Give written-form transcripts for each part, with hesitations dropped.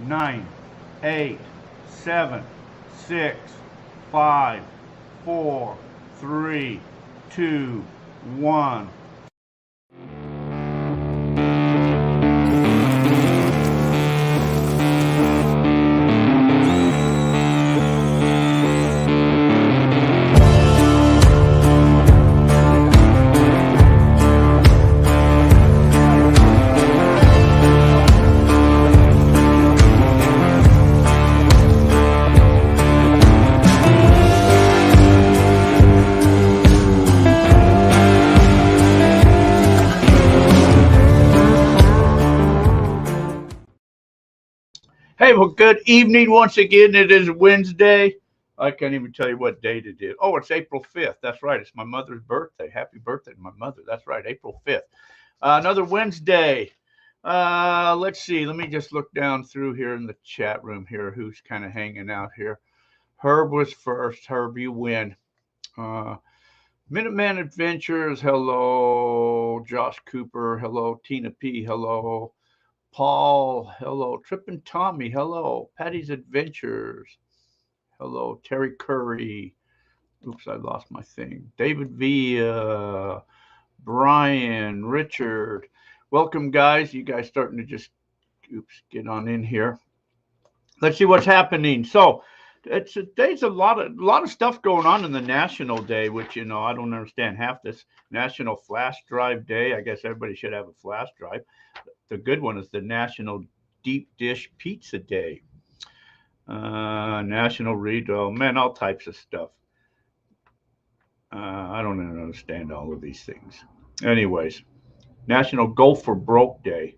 9, 8, 7, 6, 5, 4, 3, 2, 1. Hey, well, good evening once again. It is Wednesday. I can't even tell you what date it is. Oh, it's April 5th. That's right. It's my mother's birthday. Happy birthday to my mother. That's right, April 5th. Another Wednesday. Let's see. Let me just look down through here in the chat room here. Who's kind of hanging out here? Herb was first. Herb, you win. Minuteman Adventures. Hello. Josh Cooper. Hello. Tina P. Hello. Paul, hello. Trippin' Tommy, hello. Patty's Adventures, hello. Terry Curry, oops, I lost my thing. David V, Brian, Richard, welcome, guys. You guys starting to just, get on in here. Let's see what's happening. So, today's a lot of stuff going on in the National Day, which I don't understand half this. National Flash Drive Day. I guess everybody should have a flash drive. The good one is the National Deep Dish Pizza Day. National Read, man, all types of stuff. I don't even understand all of these things. Anyways, National Go for Broke Day.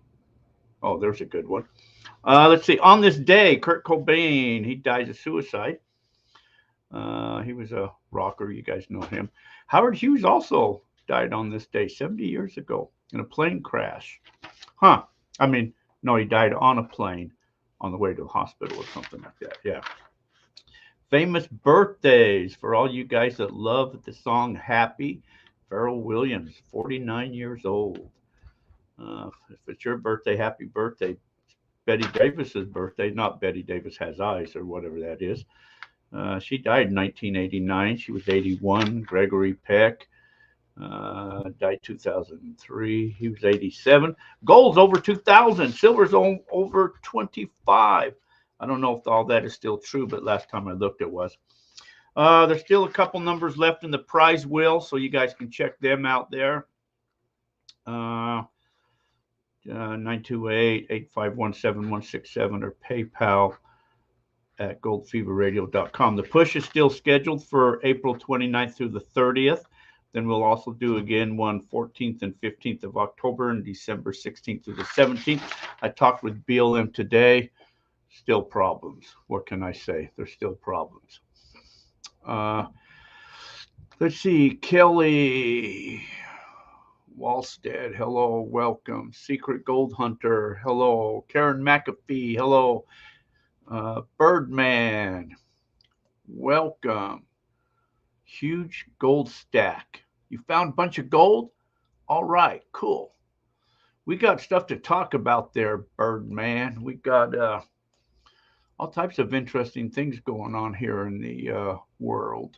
Oh, there's a good one. Let's see. On this day, Kurt Cobain, he dies of suicide. He was a rocker. You guys know him. Howard Hughes also died on this day 70 years ago in a plane crash. Huh. I mean, no, he died on a plane on the way to the hospital or something like that. Yeah. Famous birthdays for all you guys that love the song Happy. Pharrell Williams, 49 years old. If it's your birthday, happy birthday. Betty Davis's birthday, not Betty Davis Has Eyes or whatever that is. She died in 1989. She was 81. Gregory Peck. Died 2003. He was 87. Gold's over 2,000. Silver's over 25. I don't know if all that is still true, but last time I looked, it was. There's still a couple numbers left in the prize wheel, so you guys can check them out there. 928-851-7167 or PayPal at goldfeverradio.com. The push is still scheduled for April 29th through the 30th. Then we'll also do again one 14th and 15th of October and December 16th through the 17th. I talked with BLM today. Still problems. What can I say? There's still problems. Let's see. Kelly Walstead, hello, welcome. Secret Gold Hunter, hello. Karen McAfee, hello. Birdman, welcome. Huge gold stack. You found a bunch of gold? All right, cool. We got stuff to talk about there, Birdman. We got all types of interesting things going on here in the world.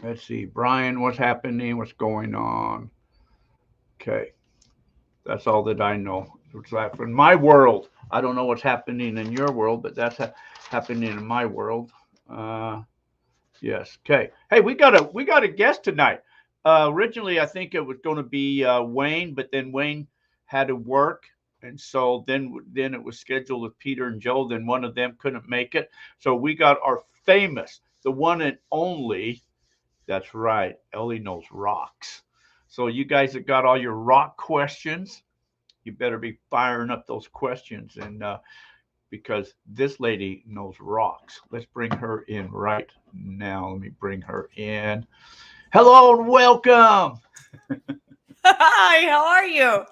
Let's see, Brian, what's happening? What's going on? Okay, that's all that I know. It's like in my world. I don't know what's happening in your world, but that's happening in my world. Yes. Okay. Hey, we got a guest tonight. Originally, I think it was going to be Wayne, but then Wayne had to work, and so then it was scheduled with Peter and Joe. Then one of them couldn't make it, so we got our famous, the one and only. That's right, Elley knows rocks. So you guys that got all your rock questions, you better be firing up those questions, and because this lady knows rocks. Let's bring her in right now. Let me bring her in. Hello and welcome. Hi, how are you?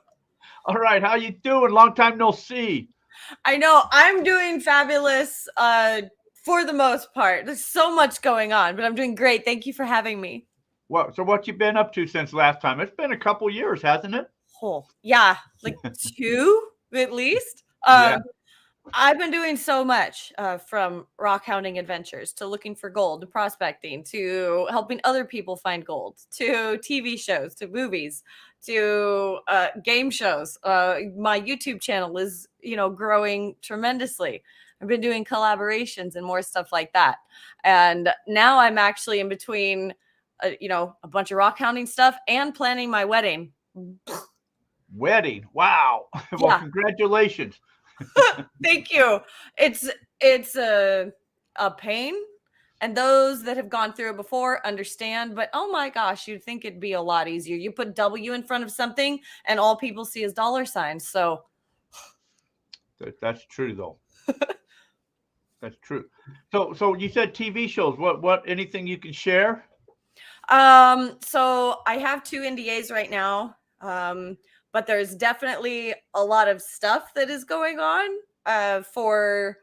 All right, how you doing? Long time no see. I know, I'm doing fabulous for the most part. There's so much going on, but I'm doing great. Thank you for having me. Well, so what you been up to since last time? It's been a couple years, hasn't it? Oh, yeah, like two? at least. Yeah. I've been doing so much from rock hounding adventures to looking for gold to prospecting to helping other people find gold to TV shows to movies to game shows. My YouTube channel is, growing tremendously. I've been doing collaborations and more stuff like that. And now I'm actually in between, a bunch of rock hounding stuff and planning my wedding. Wedding. Wow. Well, Yeah. congratulations. Thank you. It's a pain, and those that have gone through it before understand. But oh my gosh, you'd think it'd be a lot easier. You put W in front of something, and all people see is dollar signs. So That's true, though. That's true. So you said TV shows. What? Anything you can share? So I have 2 NDAs right now. But there's definitely a lot of stuff that is going on for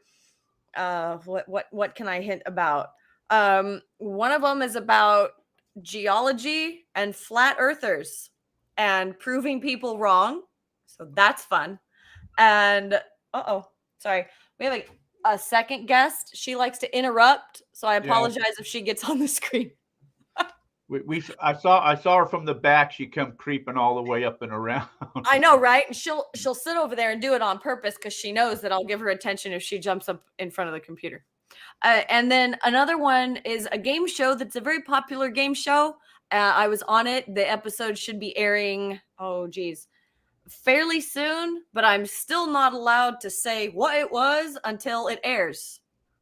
what can I hint about? One of them is about geology and flat earthers and proving people wrong. So that's fun. And sorry. We have a second guest. She likes to interrupt, so I apologize if she gets on the screen. I saw her from the back. She come creeping all the way up and around. I know, right? And she'll sit over there and do it on purpose because she knows that I'll give her attention if she jumps up in front of the computer. And then another one is a game show that's a very popular game show. I was on it. The episode should be airing, fairly soon, but I'm still not allowed to say what it was until it airs.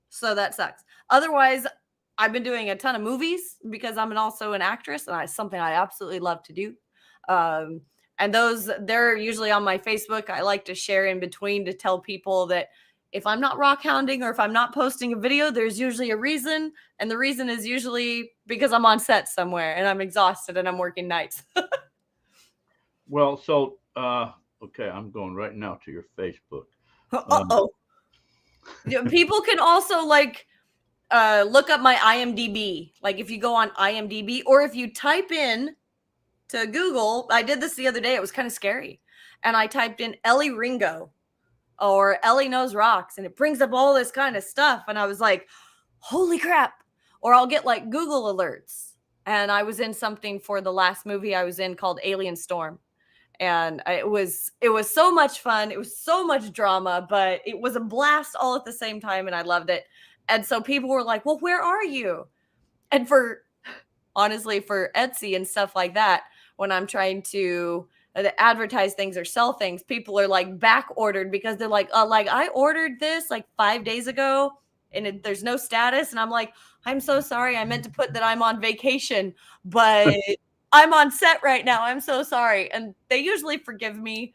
So that sucks. Otherwise, I've been doing a ton of movies because I'm also an actress, and it's something I absolutely love to do. And they're usually on my Facebook. I like to share in between to tell people that if I'm not rock hounding or if I'm not posting a video, there's usually a reason. And the reason is usually because I'm on set somewhere and I'm exhausted and I'm working nights. Well, so, okay, I'm going right now to your Facebook. People can also look up my IMDb. Like if you go on IMDb or if you type in to Google, I did this the other day. It was kind of scary. And I typed in Elley Ringo or Elley Knows Rocks, and it brings up all this kind of stuff. And I was like, holy crap. Or I'll get like Google alerts. And I was in something for the last movie I was in called Alien Storm. And it was so much fun. It was so much drama, but it was a blast all at the same time. And I loved it. And so people were like, well, where are you? And honestly, for Etsy and stuff like that, when I'm trying to advertise things or sell things, people are like back ordered because they're like I ordered this like 5 days ago and there's no status. And I'm like, I'm so sorry. I meant to put that I'm on vacation, but I'm on set right now. I'm so sorry. And they usually forgive me.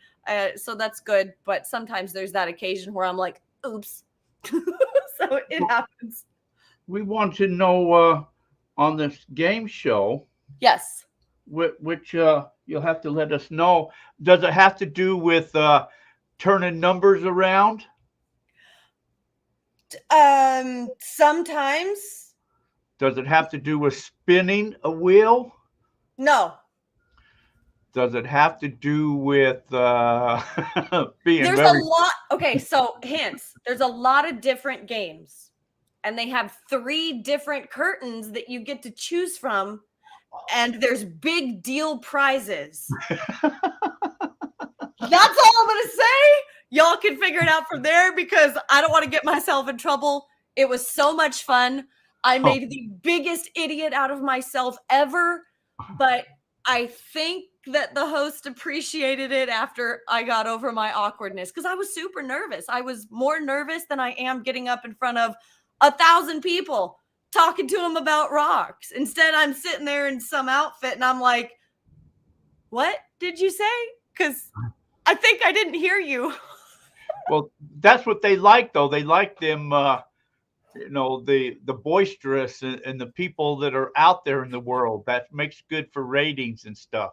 So that's good. But sometimes there's that occasion where I'm like, oops. So it happens. We want to know on this game show. Yes. Which you'll have to let us know. Does it have to do with turning numbers around? Sometimes. Does it have to do with spinning a wheel? No. Does it have to do with being There's a lot. Okay, so hints. There's a lot of different games, and they have 3 different curtains that you get to choose from, and there's big deal prizes. That's all I'm going to say. Y'all can figure it out from there because I don't want to get myself in trouble. It was so much fun. I made the biggest idiot out of myself ever, but I think that the host appreciated it after I got over my awkwardness because I was super nervous. I was more nervous than I am getting up in front of 1,000 people talking to them about rocks. Instead, I'm sitting there in some outfit and I'm like, what did you say? Because I think I didn't hear you. Well, that's what they like, though. They like them, the boisterous and the people that are out there in the world. That makes good for ratings and stuff.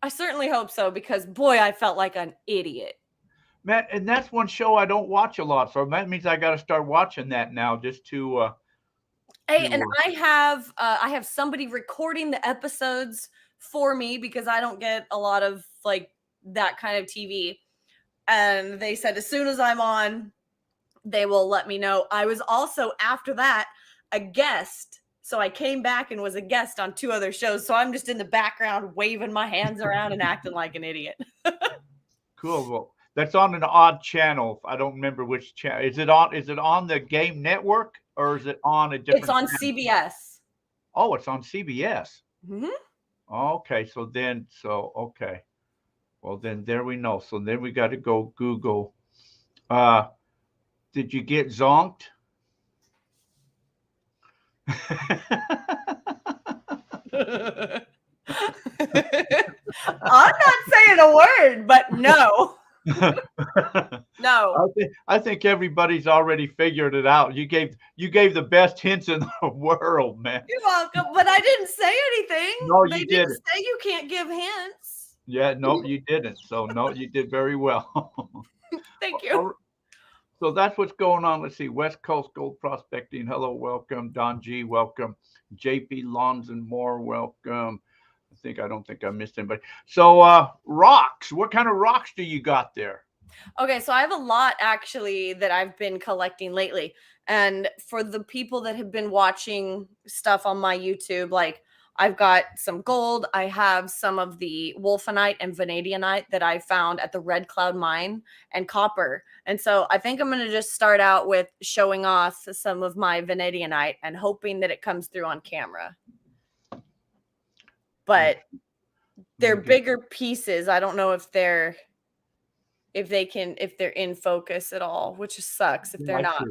I certainly hope so because, boy, I felt like an idiot. Man, and that's one show I don't watch a lot. So that means I got to start watching that now just to Hey, and I have somebody recording the episodes for me because I don't get a lot of like that kind of TV. And they said, as soon as I'm on, they will let me know. I was also, after that, a guest. So I came back and was a guest on 2 other shows. So I'm just in the background waving my hands around and acting like an idiot. Cool. Well, that's on an odd channel. I don't remember which channel. Is it on the Game Network or is it on a different It's on channel? CBS. Oh, it's on CBS. Mm-hmm. Okay, okay. Well, then there we know. So then we got to go Google. Did you get zonked? I'm not saying a word, but no. No. I think everybody's already figured it out. You gave the best hints in the world, man. You're welcome, but I didn't say anything. No, they you didn't didn't. say you can't give hints. Yeah, no, you didn't. So no, you did very well. Thank you. So that's what's going on. Let's see. West Coast Gold Prospecting. Hello, welcome. Don G, welcome. JP Lawns and more, welcome. I don't think I missed anybody. So rocks. What kind of rocks do you got there? Okay, so I have a lot actually that I've been collecting lately. And for the people that have been watching stuff on my YouTube, like I've got some gold. I have some of the Wolfenite and Vanadiumite that I found at the Red Cloud mine, and copper. And so I think I'm going to just start out with showing off some of my Vanadiumite and hoping that it comes through on camera. But they're bigger pieces. I don't know if they're in focus at all, which sucks if they're not.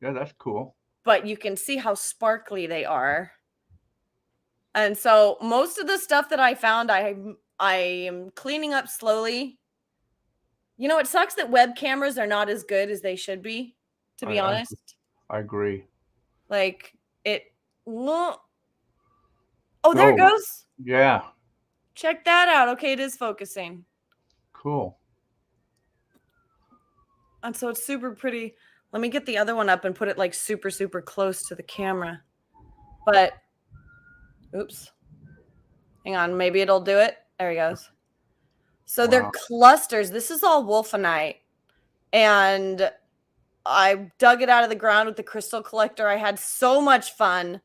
Yeah, that's cool. But you can see how sparkly they are. And so most of the stuff that I found, I am cleaning up slowly. You know, it sucks that web cameras are not as good as they should be, to be honest. I agree. Like it. Oh, there it goes. Yeah. Check that out. Okay, it is focusing. Cool. And so it's super pretty. Let me get the other one up and put it like super, super close to the camera. But, oops. Hang on. Maybe it'll do it. There he goes. So they're clusters. This is all Wolfenite. And I dug it out of the ground with the crystal collector. I had so much fun.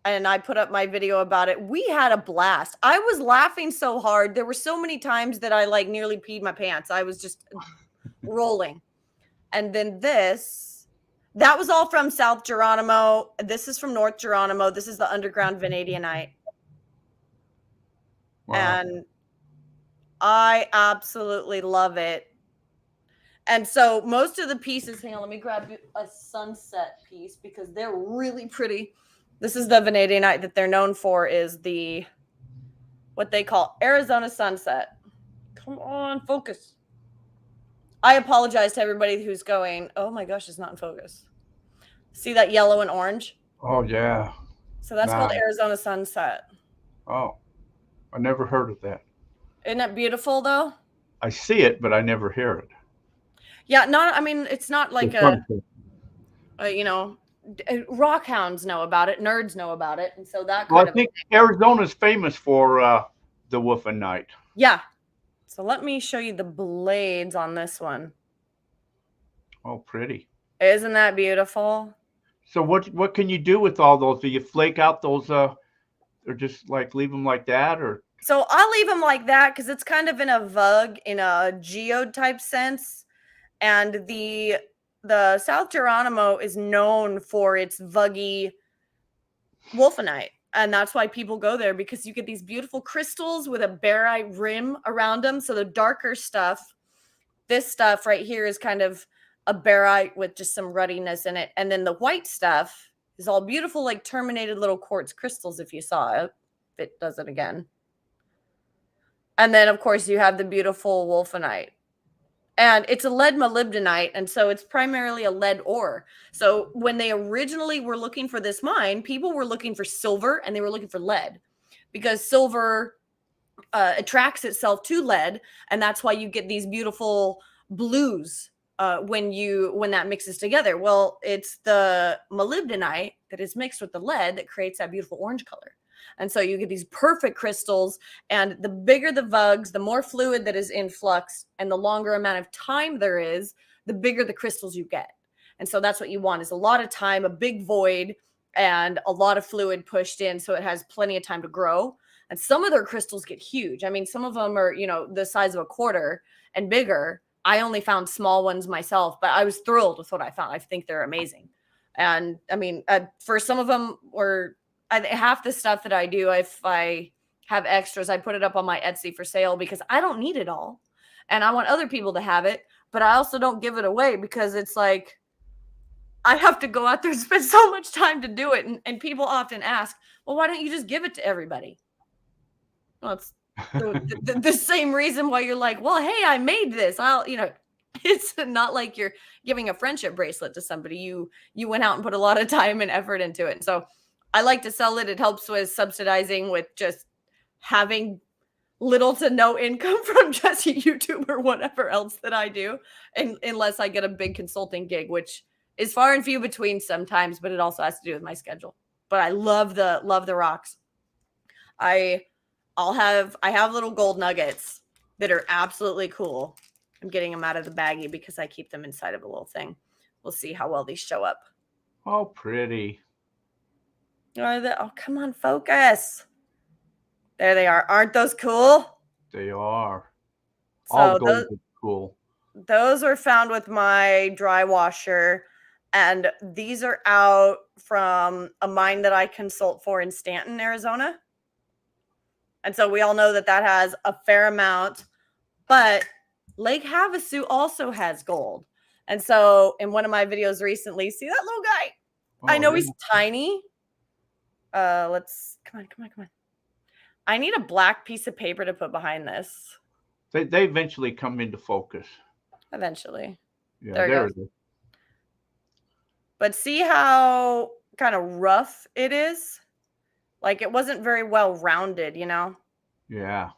And I put up my video about it. We had a blast. I was laughing so hard. There were so many times that I like nearly peed my pants. I was just rolling. And then that was all from South Geronimo. This is from North Geronimo. This is the underground Vanadiumite. Wow. And I absolutely love it. And so most of the pieces, hang on, let me grab a sunset piece because they're really pretty. This is the Vanadiumite that they're known for, is what they call Arizona sunset. Come on, focus. I apologize to everybody who's going, oh my gosh, it's not in focus. See that yellow and orange? Oh, yeah. So that's called Arizona sunset. Oh, I never heard of that. Isn't that beautiful, though? I see it, but I never hear it. Yeah, it's not like rock hounds know about it, nerds know about it, and so that I think Arizona's famous for the Wolfenite. Yeah. So let me show you the blades on this one. Oh, pretty. Isn't that beautiful? So what can you do with all those? Do you flake out those or just like leave them like that, or? So I'll leave them like that because it's kind of in a VUG, in a geode type sense, and the South Geronimo is known for its vuggy Wolfenite. And that's why people go there, because you get these beautiful crystals with a barite rim around them. So the darker stuff, this stuff right here is kind of a barite with just some ruddiness in it. And then the white stuff is all beautiful, like terminated little quartz crystals, if you saw it. If it does it again. And then, of course, you have the beautiful Wolfenite. And it's a lead molybdenite, and so it's primarily a lead ore. So when they originally were looking for this mine, people were looking for silver and they were looking for lead, because silver attracts itself to lead, and that's why you get these beautiful blues when that mixes together. Well, it's the molybdenite that is mixed with the lead that creates that beautiful orange color. And so you get these perfect crystals, and the bigger the vugs, the more fluid that is in flux, and the longer amount of time there is, the bigger the crystals you get. And so that's what you want, is a lot of time, a big void, and a lot of fluid pushed in so it has plenty of time to grow. And some of their crystals get huge. I mean, some of them are, the size of a quarter and bigger. I only found small ones myself, but I was thrilled with what I found. I think they're amazing. And I mean, for some of them, half the stuff that I do, if I have extras, I put it up on my Etsy for sale because I don't need it all. And I want other people to have it, but I also don't give it away because it's like, I have to go out there and spend so much time to do it. And people often ask, well, why don't you just give it to everybody? Well, it's the same reason why you're like, well, hey, I made this. It's not like you're giving a friendship bracelet to somebody. You went out and put a lot of time and effort into it. And so I like to sell it. It helps with subsidizing, with just having little to no income from just YouTube or whatever else that I do, unless I get a big consulting gig, which is far and few between sometimes, but it also has to do with my schedule. But I love the rocks. I have little gold nuggets that are absolutely cool. I'm getting them out of the baggie because I keep them inside of a little thing. We'll see how well these show up. Oh, pretty. Oh, come on, focus. There they are. Aren't those cool? They are. So all gold is cool. Those are found with my dry washer. And these are out from a mine that I consult for in Stanton, Arizona. And so we all know that has a fair amount. But Lake Havasu also has gold. And so in one of my videos recently, see that little guy? Oh, I know he's tiny. Come on. I need a black piece of paper to put behind this. They eventually come into focus. Eventually. Yeah, there it is. But see how kind of rough it is? Like, it wasn't very well rounded, Yeah.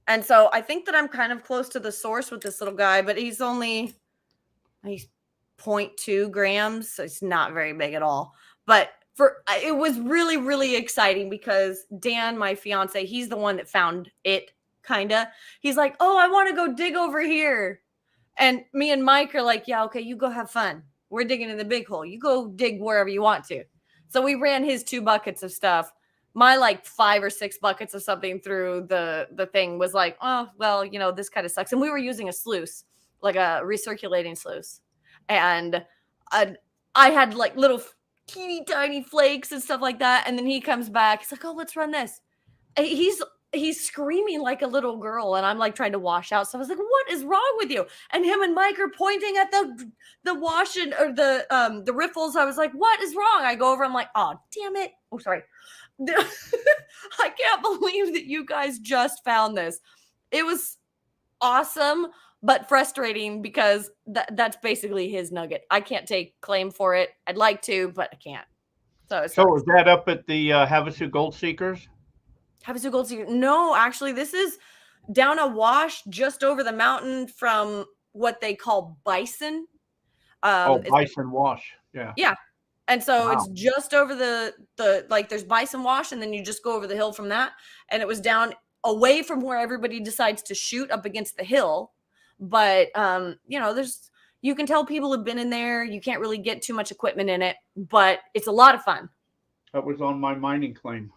And so I think that I'm kind of close to the source with this little guy, but he's 0.2 grams, so it's not very big at all. But it was really, really exciting because Dan, my fiance, he's the one that found it, kind of. He's like, oh, I want to go dig over here. And me and Mike are like, yeah, okay, you go have fun. We're digging in the big hole. You go dig wherever you want to. So we ran his 2 buckets of stuff. My 5 or 6 buckets of something through the thing was like, oh, well, this kind of sucks. And we were using a sluice, like a recirculating sluice. And I had little teeny tiny flakes and stuff like that. And then he comes back. He's like, oh, let's run this. And he's screaming like a little girl, and I'm trying to wash out. So I was like, what is wrong with you? And him and Mike are pointing at the washing or the riffles. I was like, what is wrong? I go over, I'm like, oh, damn it. Oh, sorry. I can't believe that you guys just found this. It was awesome, but frustrating because that's basically his nugget. I can't take claim for it. I'd like to, but I can't. So is that up at the Havasu Gold Seekers? Havasu Gold Seekers? No, actually, this is down a wash just over the mountain from what they call Bison. Bison Wash. Yeah. Yeah. And so It's just over the there's Bison Wash, and then you just go over the hill from that. And it was down away from where everybody decides to shoot up against the hill. But, you can tell people have been in there. You can't really get too much equipment in it, but it's a lot of fun. That was on my mining claim.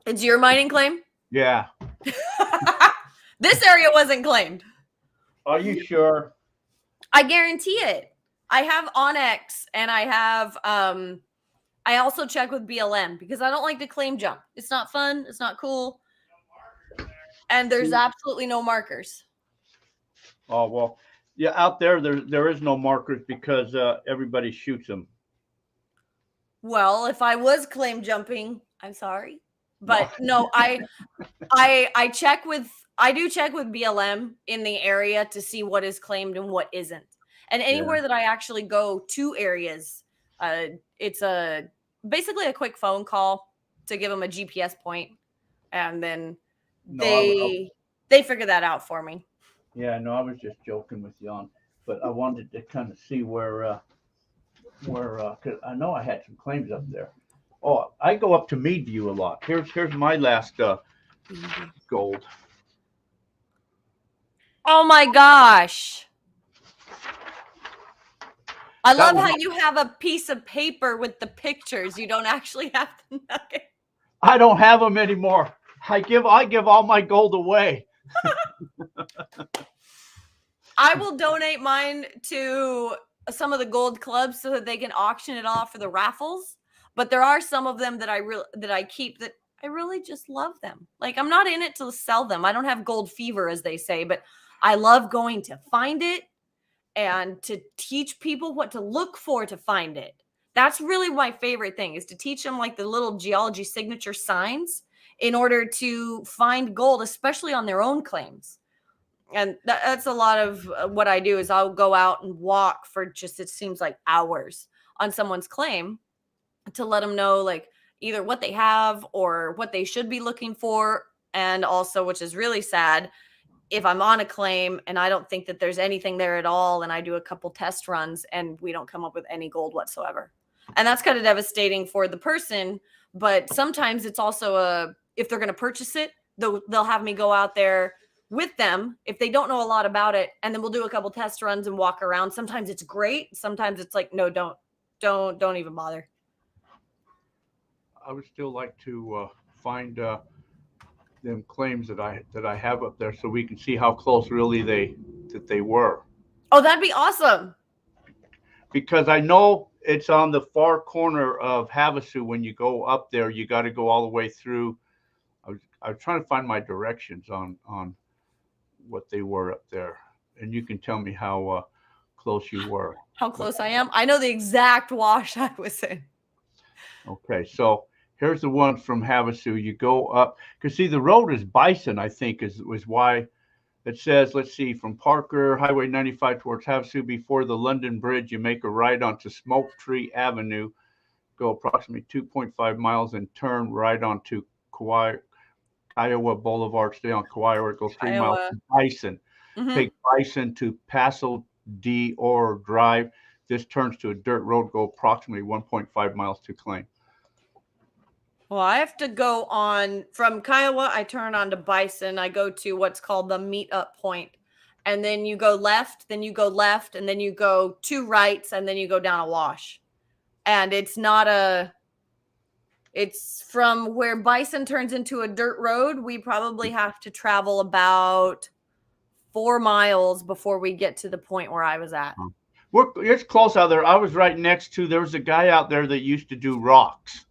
It's your mining claim? Yeah. This area wasn't claimed. Are you sure? I guarantee it. I have Onyx, and I have I also check with BLM because I don't like to claim jump. It's not fun. It's not cool. And there's absolutely no markers. Oh, well, yeah, out there is no markers because everybody shoots them. Well, if I was claim jumping, I'm sorry. But no, I do check with BLM in the area to see what is claimed and what isn't. And anywhere that I actually go to areas, it's basically a quick phone call to give them a GPS point, and then they figure that out for me. Yeah, no, I was just joking with you but I wanted to kind of see where, because I know I had some claims up there. Oh, I go up to Meadview a lot. Here's my last gold. Oh my gosh. I That love was how you have a piece of paper with the pictures. You don't actually have the nugget. I don't have them anymore. I give all my gold away. I will donate mine to some of the gold clubs so that they can auction it off for the raffles. But there are some of them that I keep that I really just love them. Like, I'm not in it to sell them. I don't have gold fever, as they say, but I love going to find it and to teach people what to look for to find it. That's really my favorite thing, is to teach them like the little geology signature signs in order to find gold, especially on their own claims. And that's a lot of what I do. Is I'll go out and walk for just, it seems like, hours on someone's claim to let them know, like, either what they have or what they should be looking for. And also, which is really sad, if I'm on a claim and I don't think that there's anything there at all, and I do a couple test runs and we don't come up with any gold whatsoever. And that's kind of devastating for the person. But sometimes it's also if they're going to purchase it, they'll have me go out there with them if they don't know a lot about it, and then we'll do a couple test runs and walk around. Sometimes it's great. Sometimes it's like, no, don't even bother. I would still like to find them claims that I have up there, so we can see how close really they were. Oh, that'd be awesome. Because I know it's on the far corner of Havasu. When you go up there, you got to go all the way through. I was trying to find my directions on what they were up there, and you can tell me how close you were. How close I am? I know the exact wash I was in. Okay, so here's the one from Havasu. You go up, because see, the road is Bison, I think, was why it says, let's see, from Parker, Highway 95 towards Havasu, before the London Bridge, you make a right onto Smoke Tree Avenue, go approximately 2.5 miles, and turn right onto Kiowa Boulevard, stay on Kiowa, it goes 3 miles to Bison. Mm-hmm. Take Bison to Paso D or Drive. This turns to a dirt road, go approximately 1.5 miles to claim. Well, I have to go on from Kiowa. I turn onto Bison. I go to what's called the meetup point. And then you go left, then you go left, and then you go 2 rights, and then you go down a wash. And it's from where Bison turns into a dirt road. We probably have to travel about 4 miles before we get to the point where I was at. It's close out there. I was right next to, there was a guy out there that used to do rocks.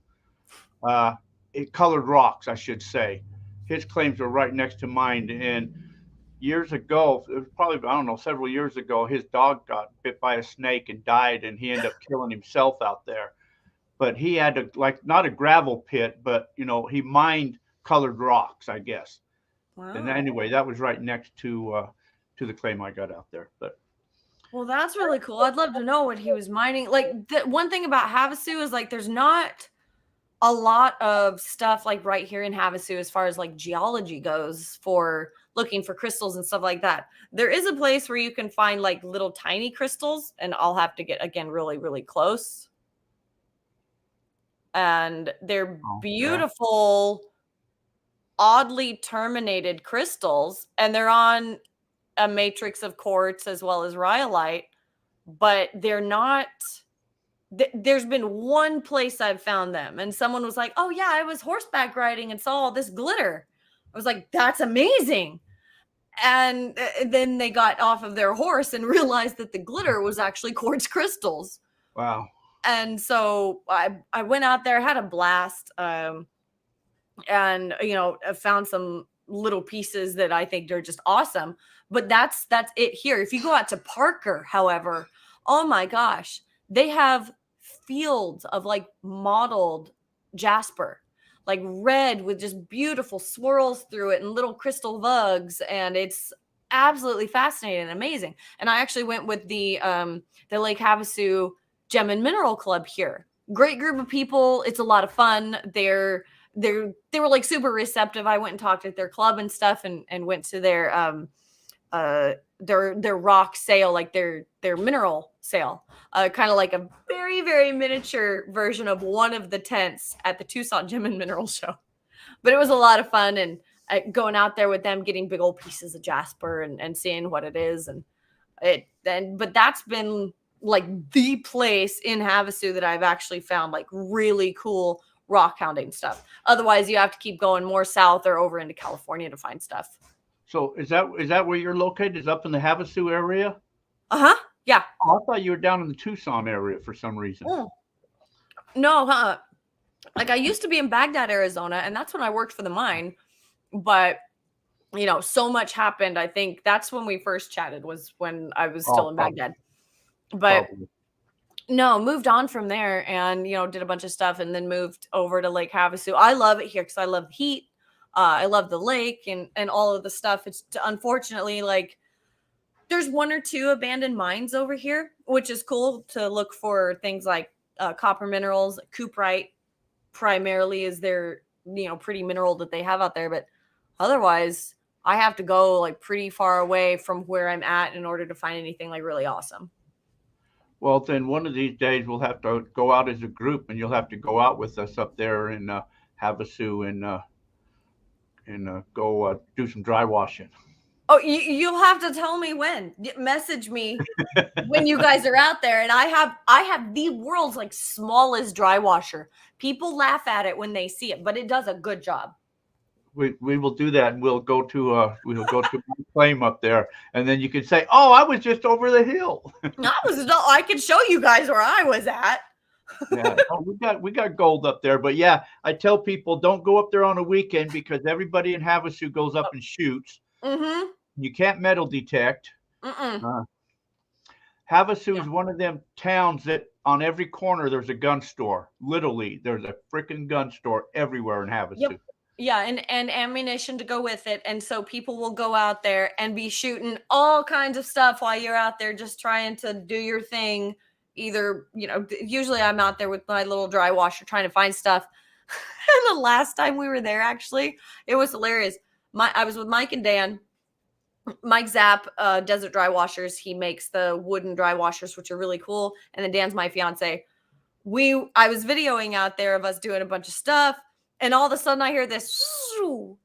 Colored rocks, I should say. His claims were right next to mine. And years ago, it was probably, I don't know, several years ago, his dog got bit by a snake and died, and he ended up killing himself out there. But he had not a gravel pit, but he mined colored rocks, I guess. Wow. And anyway, that was right next to the claim I got out there. But well, that's really cool. I'd love to know what he was mining. Like, the one thing about Havasu is, like, there's not a lot of stuff like right here in Havasu as far as like geology goes for looking for crystals and stuff like that. There is a place where you can find like little tiny crystals, and I'll have to get, again, really, really close. And they're beautiful, oddly terminated crystals, and they're on a matrix of quartz as well as rhyolite, but they're not. There's been one place I've found them, and someone was like, oh yeah, I was horseback riding and saw all this glitter. I was like, that's amazing. And then they got off of their horse and realized that the glitter was actually quartz crystals. Wow. And so I went out there, had a blast, and I found some little pieces that I think they're just awesome. But that's it here. If you go out to Parker, however, oh my gosh, they have fields of like mottled jasper, like red with just beautiful swirls through it and little crystal vugs, and it's absolutely fascinating and amazing. And I actually went with the Lake Havasu Gem and Mineral Club here. Great group of people. It's a lot of fun. They were like super receptive. I went and talked at their club and stuff, and went to their their rock sale, like their mineral sale, kind of like a very, very miniature version of one of the tents at the Tucson Gem and Mineral Show. But it was a lot of fun, and going out there with them, getting big old pieces of jasper and seeing what it is, but that's been like the place in Havasu that I've actually found like really cool rock hounding stuff. Otherwise, you have to keep going more south or over into California to find stuff. So is that where you're located? Is up in the Havasu area? Yeah. Oh, I thought you were down in the Tucson area for some reason. No, like I used to be in Baghdad, Arizona, and that's when I worked for the mine. But so much happened. I think that's when we first chatted, was when I was still in Baghdad. But no, moved on from there and did a bunch of stuff, and then moved over to Lake Havasu. I love it here because I love the heat. I love the lake and all of the stuff. It's unfortunately like there's one or two abandoned mines over here, which is cool to look for things like copper minerals. Cooperite primarily is their pretty mineral that they have out there, but otherwise I have to go like pretty far away from where I'm at in order to find anything like really awesome. Well, then one of these days we'll have to go out as a group, and you'll have to go out with us up there in Havasu and go do some dry washing. Oh, you'll have to tell me when. Message me when you guys are out there. And I have the world's like smallest dry washer. People laugh at it when they see it, but it does a good job. We will do that, and we'll go to my claim up there, and then you can say, "Oh, I was just over the hill." I can show you guys where I was at. Yeah, we got gold up there, but yeah, I tell people don't go up there on a weekend because everybody in Havasu goes up and shoots. Mm-hmm. You can't metal detect. Havasu is one of them towns that on every corner there's a gun store. Literally, there's a freaking gun store everywhere in Havasu. Yep. Yeah, and ammunition to go with it. And so people will go out there and be shooting all kinds of stuff while you're out there just trying to do your thing. Either, usually I'm out there with my little dry washer trying to find stuff. And the last time we were there, actually, it was hilarious. I was with Mike and Dan. Mike Zapp, Desert Dry Washers. He makes the wooden dry washers, which are really cool. And then Dan's my fiance. I was videoing out there of us doing a bunch of stuff. And all of a sudden I hear this,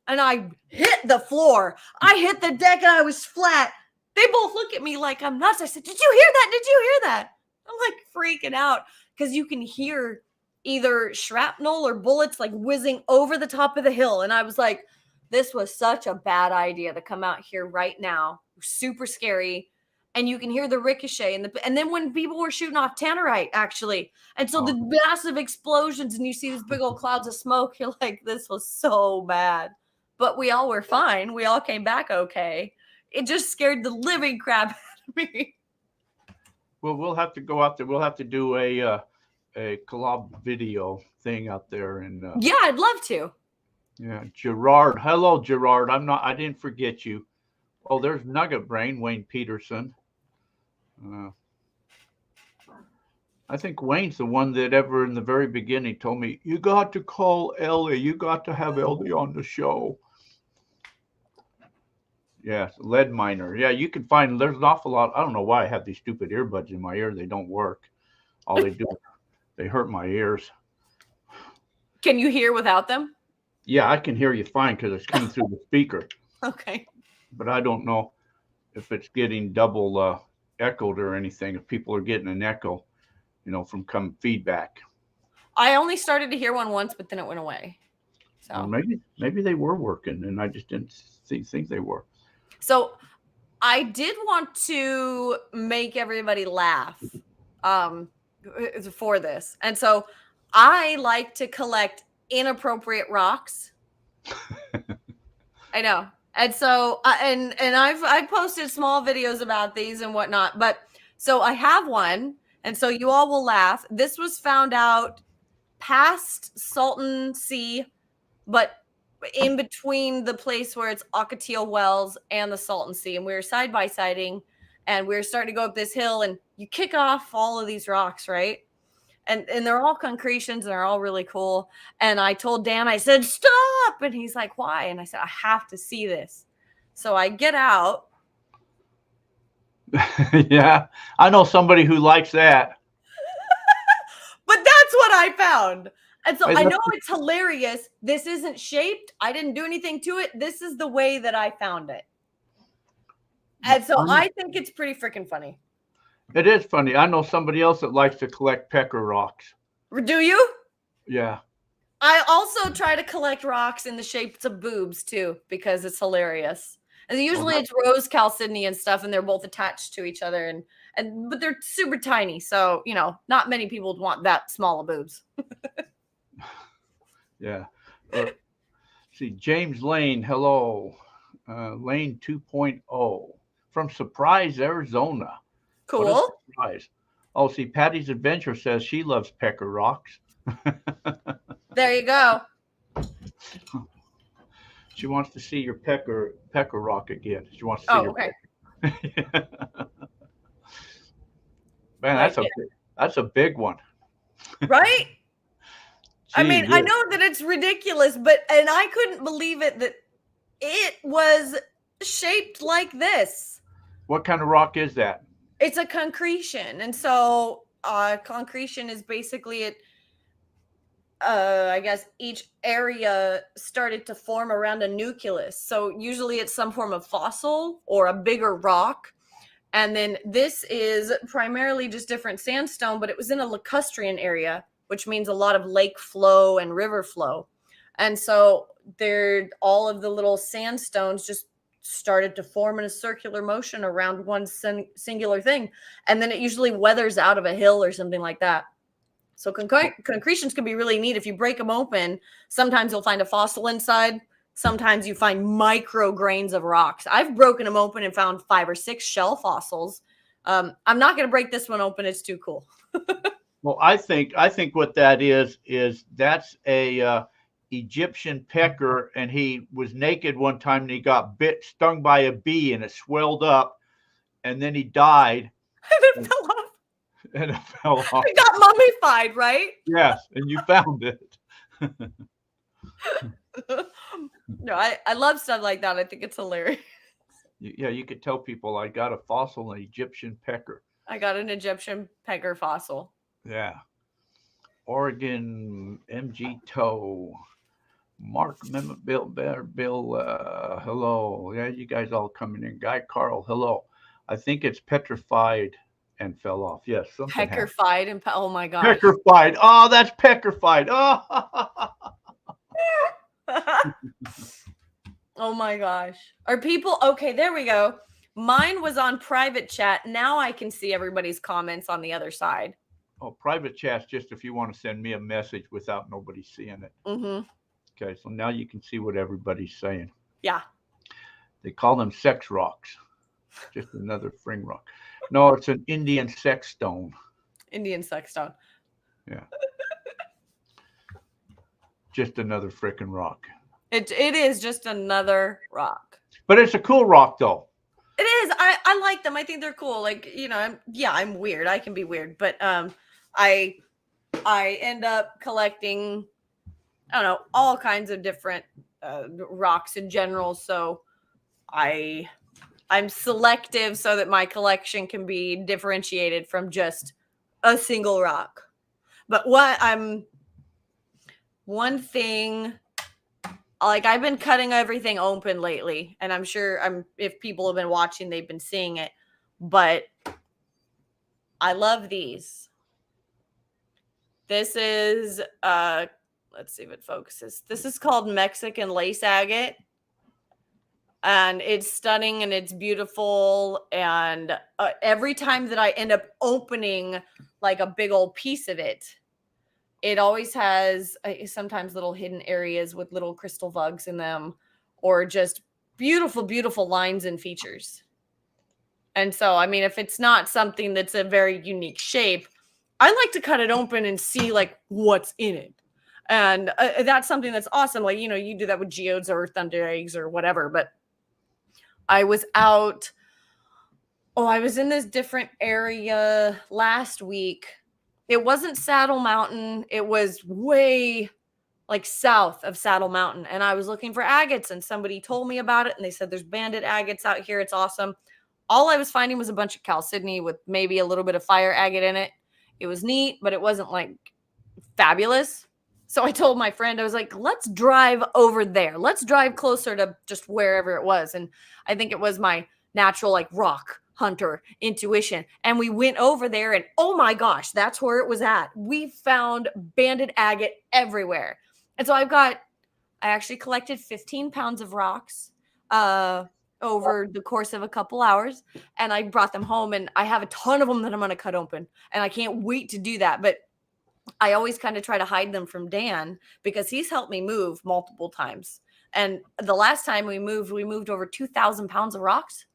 and I hit the floor. I hit the deck and I was flat. They both look at me like I'm nuts. I said, "Did you hear that? Did you hear that?" I'm like freaking out because you can hear either shrapnel or bullets like whizzing over the top of the hill. And I was like, this was such a bad idea to come out here right now. Super scary. And you can hear the ricochet and then when people were shooting off tannerite, actually. And so the massive explosions and you see these big old clouds of smoke. You're like, this was so bad. But we all were fine. We all came back okay. It just scared the living crap out of me. Well, we'll have to go out there. We'll have to do a collab video thing out there. And yeah, I'd love to. Yeah, Gerard. Hello, Gerard. I didn't forget you. Oh, there's Nugget Brain, Wayne Peterson. I think Wayne's the one that ever in the very beginning told me, you got to call Elley. You got to have Elley on the show. Yeah, lead miner. Yeah, you can find, there's an awful lot. I don't know why I have these stupid earbuds in my ear. They don't work. All they do, they hurt my ears. Can you hear without them? Yeah, I can hear you fine because it's coming through the speaker. Okay. But I don't know if it's getting double echoed or anything, if people are getting an echo, from feedback. I only started to hear one once, but then it went away. So well, maybe they were working and I just didn't think they were. So I did want to make everybody laugh for this. And so I like to collect inappropriate rocks. I know. And so, and I've posted small videos about these and whatnot, but so I have one, and so you all will laugh. This was found out past Salton Sea, but in between the place where it's Ocotillo Wells and the Salton Sea, and we were side by siding, and we were starting to go up this hill, and you kick off all of these rocks, right? And they're all concretions and they're all really cool. And I told Dan, I said, stop. And he's like, why? And I said, I have to see this. So I get out Yeah, I know somebody who likes that. But that's what I found. And so Hey, I that's know it's hilarious. This isn't shaped. I didn't do anything to it. This is the way that I found it. And so I think it's pretty freaking funny. It is funny. I know somebody else that likes to collect Pecker Rocks. Do you? Yeah. I also try to collect rocks in the shapes of boobs too, because it's hilarious. And usually it's rose chalcedony and stuff, and they're both attached to each other, and but they're super tiny. So, not many people would want that small of boobs. Yeah. See, James Lane, hello. Lane 2.0 from Surprise, Arizona. What a Cool. surprise. Oh, see, Patty's Adventure says she loves Pecker Rocks. There you go. She wants to see your Pecker Rock again. She wants to see your Okay. Pecker. Man, that's a big one. Right? I Gee, mean, I know that it's ridiculous, and I couldn't believe it that it was shaped like this. What kind of rock is that? It's a concretion. And so concretion is basically it. I guess each area started to form around a nucleus. So usually it's some form of fossil or a bigger rock. And then this is primarily just different sandstone, but it was in a lacustrine area, which means a lot of lake flow and river flow. And so all of the little sandstones just started to form in a circular motion around one singular thing. And then it usually weathers out of a hill or something like that. So concretions can be really neat. If you break them open, sometimes you'll find a fossil inside. Sometimes you find micro grains of rocks. I've broken them open and found 5 or 6 shell fossils. I'm not going to break this one open. It's too cool. Well, I think what that is that's a Egyptian pecker, and he was naked one time and he got stung by a bee and it swelled up, and then he died. And it fell off. And it fell off. It got mummified, right? Yes, and you found it. No, I love stuff like that. I think it's hilarious. Yeah, you could tell people I got a fossil, an Egyptian pecker. I got an Egyptian pecker fossil. Yeah. Oregon MG Toe. Mark Bill, hello. Yeah, you guys all coming in. Guy Carl, hello. I think it's petrified and fell off. Yes, something Peckerfied and oh my gosh. Peckerfied. Oh, that's peckerfied. Oh. Oh my gosh. Are people okay? There we go. Mine was on private chat. Now I can see everybody's comments on the other side. Oh, private chat's just if you want to send me a message without nobody seeing it. Mm-hmm. Okay, so now you can see what everybody's saying. Yeah. They call them sex rocks. Just another fring rock. No, it's an Indian sex stone. Indian sex stone. Yeah. Just another frickin' rock. It is just another rock. But it's a cool rock, though. It is. I like them. I think they're cool. Like, I'm weird. I can be weird, but I end up collecting, I don't know, all kinds of different rocks in general. So I'm selective so that my collection can be differentiated from just a single rock. But one thing, like, I've been cutting everything open lately, and I'm sure if people have been watching, they've been seeing it, but I love these. This is, let's see if it focuses. This is called Mexican lace agate, and it's stunning and it's beautiful. And every time that I end up opening like a big old piece of it, it always has sometimes little hidden areas with little crystal vugs in them, or just beautiful, beautiful lines and features. And so, I mean, if it's not something that's a very unique shape, I like to cut it open and see like what's in it. And that's something that's awesome. Like, you do that with geodes or thunder eggs or whatever. But I was in this different area last week. It wasn't Saddle Mountain. It was way like south of Saddle Mountain. And I was looking for agates, and somebody told me about it. And they said, there's banded agates out here. It's awesome. all I was finding was a bunch of chalcedony with maybe a little bit of fire agate in it. It was neat, but it wasn't like fabulous. So I told my friend, I was like, let's drive over there. Let's drive closer to just wherever it was. And I think it was my natural like rock hunter intuition. And we went over there and oh my gosh, that's where it was at. We found banded agate everywhere. And so I actually collected 15 pounds of rocks over the course of a couple hours. And I brought them home and I have a ton of them that I'm going to cut open. And I can't wait to do that. But I always kind of try to hide them from Dan because he's helped me move multiple times. And the last time we moved over 2,000 pounds of rocks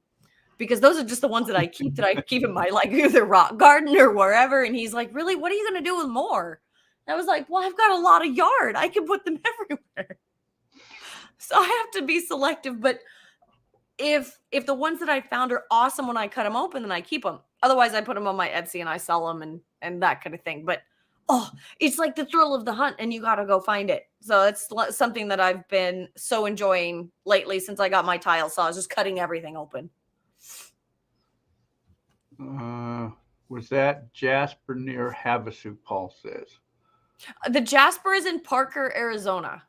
because those are just the ones that I keep in my like either rock garden or wherever. And he's like, really, what are you going to do with more? And I was like, well, I've got a lot of yard. I can put them everywhere. So I have to be selective. But if the ones that I found are awesome when I cut them open, then I keep them. Otherwise, I put them on my Etsy and I sell them and that kind of thing. But it's like the thrill of the hunt and you got to go find it. So it's something that I've been so enjoying lately since I got my tile saws, just cutting everything open. Was that Jasper near Havasu, Paul says? The Jasper is in Parker, Arizona.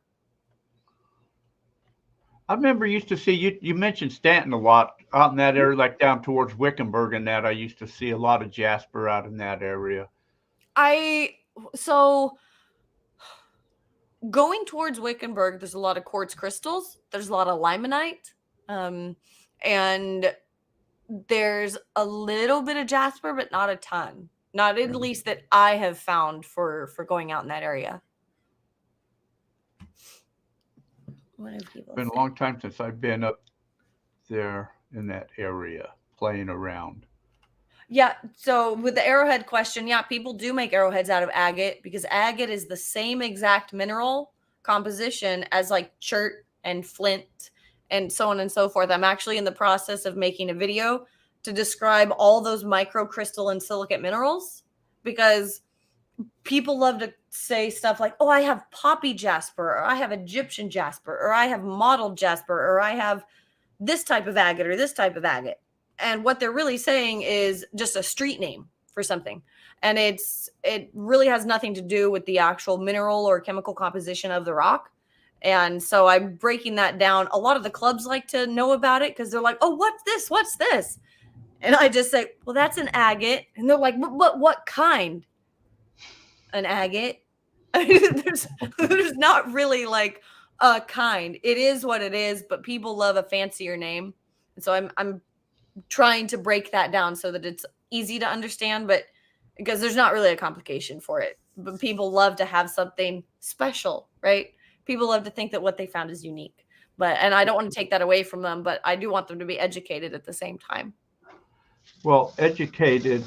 I remember used to see you mentioned Stanton a lot out in that area, like down towards Wickenburg and that. I used to see a lot of Jasper out in that area. So going towards Wickenburg, there's a lot of quartz crystals. There's a lot of limonite. And there's a little bit of Jasper, but not a ton. Not at least that I have found for going out in that area. It's been a long time since I've been up there in that area playing around. Yeah, so with the arrowhead question, yeah, people do make arrowheads out of agate because agate is the same exact mineral composition as like chert and flint and so on and so forth. I'm actually in the process of making a video to describe all those microcrystal and silicate minerals because people love to say stuff like, oh, I have poppy jasper, or I have Egyptian jasper, or I have mottled jasper, or I have this type of agate or this type of agate. And what they're really saying is just a street name for something. And it really has nothing to do with the actual mineral or chemical composition of the rock. And so I'm breaking that down. A lot of the clubs like to know about it because they're like, oh, what's this? What's this? And I just say, well, that's an agate. And they're like, what kind? An agate? there's not really like a kind. It is what it is, but people love a fancier name. And so I'm trying to break that down so that it's easy to understand, but because there's not really a complication for it. But people love to have something special, right? People love to think that what they found is unique. And I don't want to take that away from them, but I do want them to be educated at the same time. Well, educated.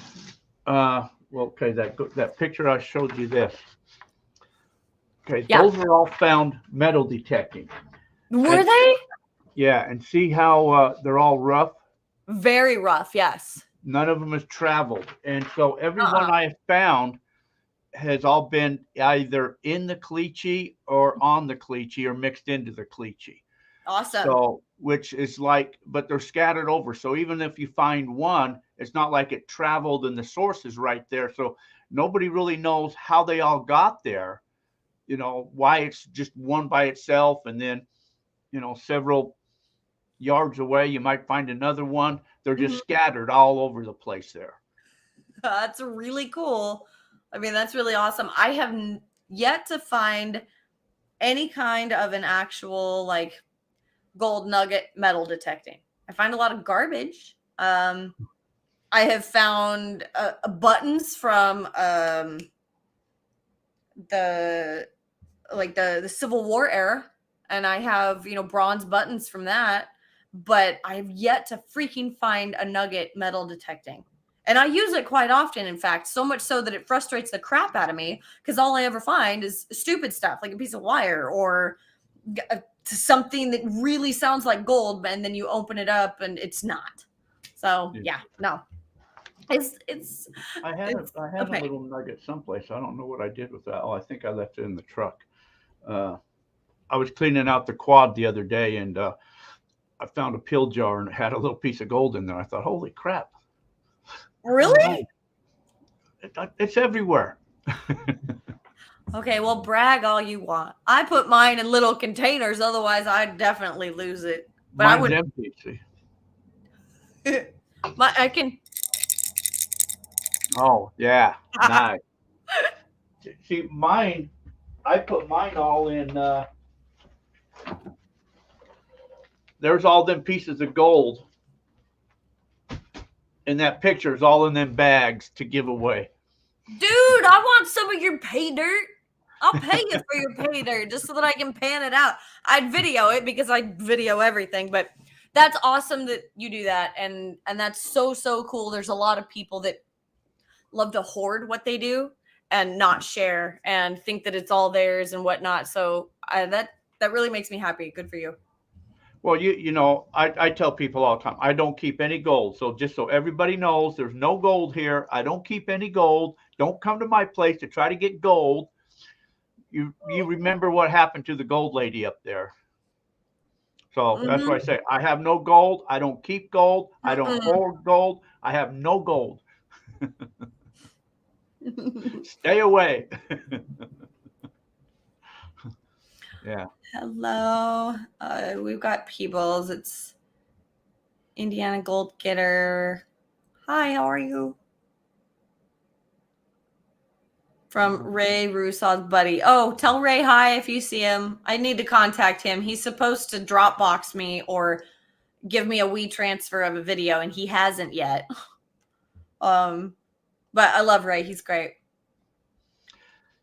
Okay, that picture I showed you this. Okay, yeah. Those are all found metal detecting. Were they? Yeah, and see how they're all rough? Very rough, yes. None of them has traveled. And so everyone I have found has all been either in the caliche or on the caliche or mixed into the caliche. Awesome. So, which is like, but they're scattered over. So even if you find one, it's not like it traveled and the source is right there. So nobody really knows how they all got there, why it's just one by itself. And then, several yards away, you might find another one. They're just scattered all over the place there. That's really cool. I mean, that's really awesome. I have yet to find any kind of an actual like gold nugget metal detecting. I find a lot of garbage. I have found buttons from the Civil War era, and I have bronze buttons from that. But I have yet to freaking find a nugget metal detecting. And I use it quite often, in fact, so much so that it frustrates the crap out of me because all I ever find is stupid stuff like a piece of wire or something that really sounds like gold, and then you open it up and it's not. So yeah, no. I had a little nugget someplace. I don't know what I did with that. Oh, I think I left it in the truck. I was cleaning out the quad the other day and I found a pill jar and it had a little piece of gold in there. I thought, holy crap. Really? It's everywhere. Okay, well, brag all you want. I put mine in little containers, otherwise I'd definitely lose it. But Mine's empty. See? I can. Oh, yeah. Nice. See, mine, I put mine all in. There's all them pieces of gold. And that picture is all in them bags to give away. Dude, I want some of your pay dirt. I'll pay you for your pay dirt just so that I can pan it out. I'd video it because I video everything, but that's awesome that you do that. And that's so cool. There's a lot of people that love to hoard what they do and not share and think that it's all theirs and whatnot. So that really makes me happy. Good for you. Well, you know, I tell people all the time, I don't keep any gold. So just so everybody knows, there's no gold here. I don't keep any gold. Don't come to my place to try to get gold. You remember what happened to the gold lady up there. So that's why I say I have no gold. I don't keep gold. I don't hoard gold. I have no gold. Stay away. Yeah. Hello. We've got Peebles. It's Indiana Gold Getter. Hi, how are you? From Ray Rusaw's buddy. Oh, tell Ray hi if you see him. I need to contact him. He's supposed to Dropbox me or give me a WeTransfer of a video, and he hasn't yet. But I love Ray. He's great.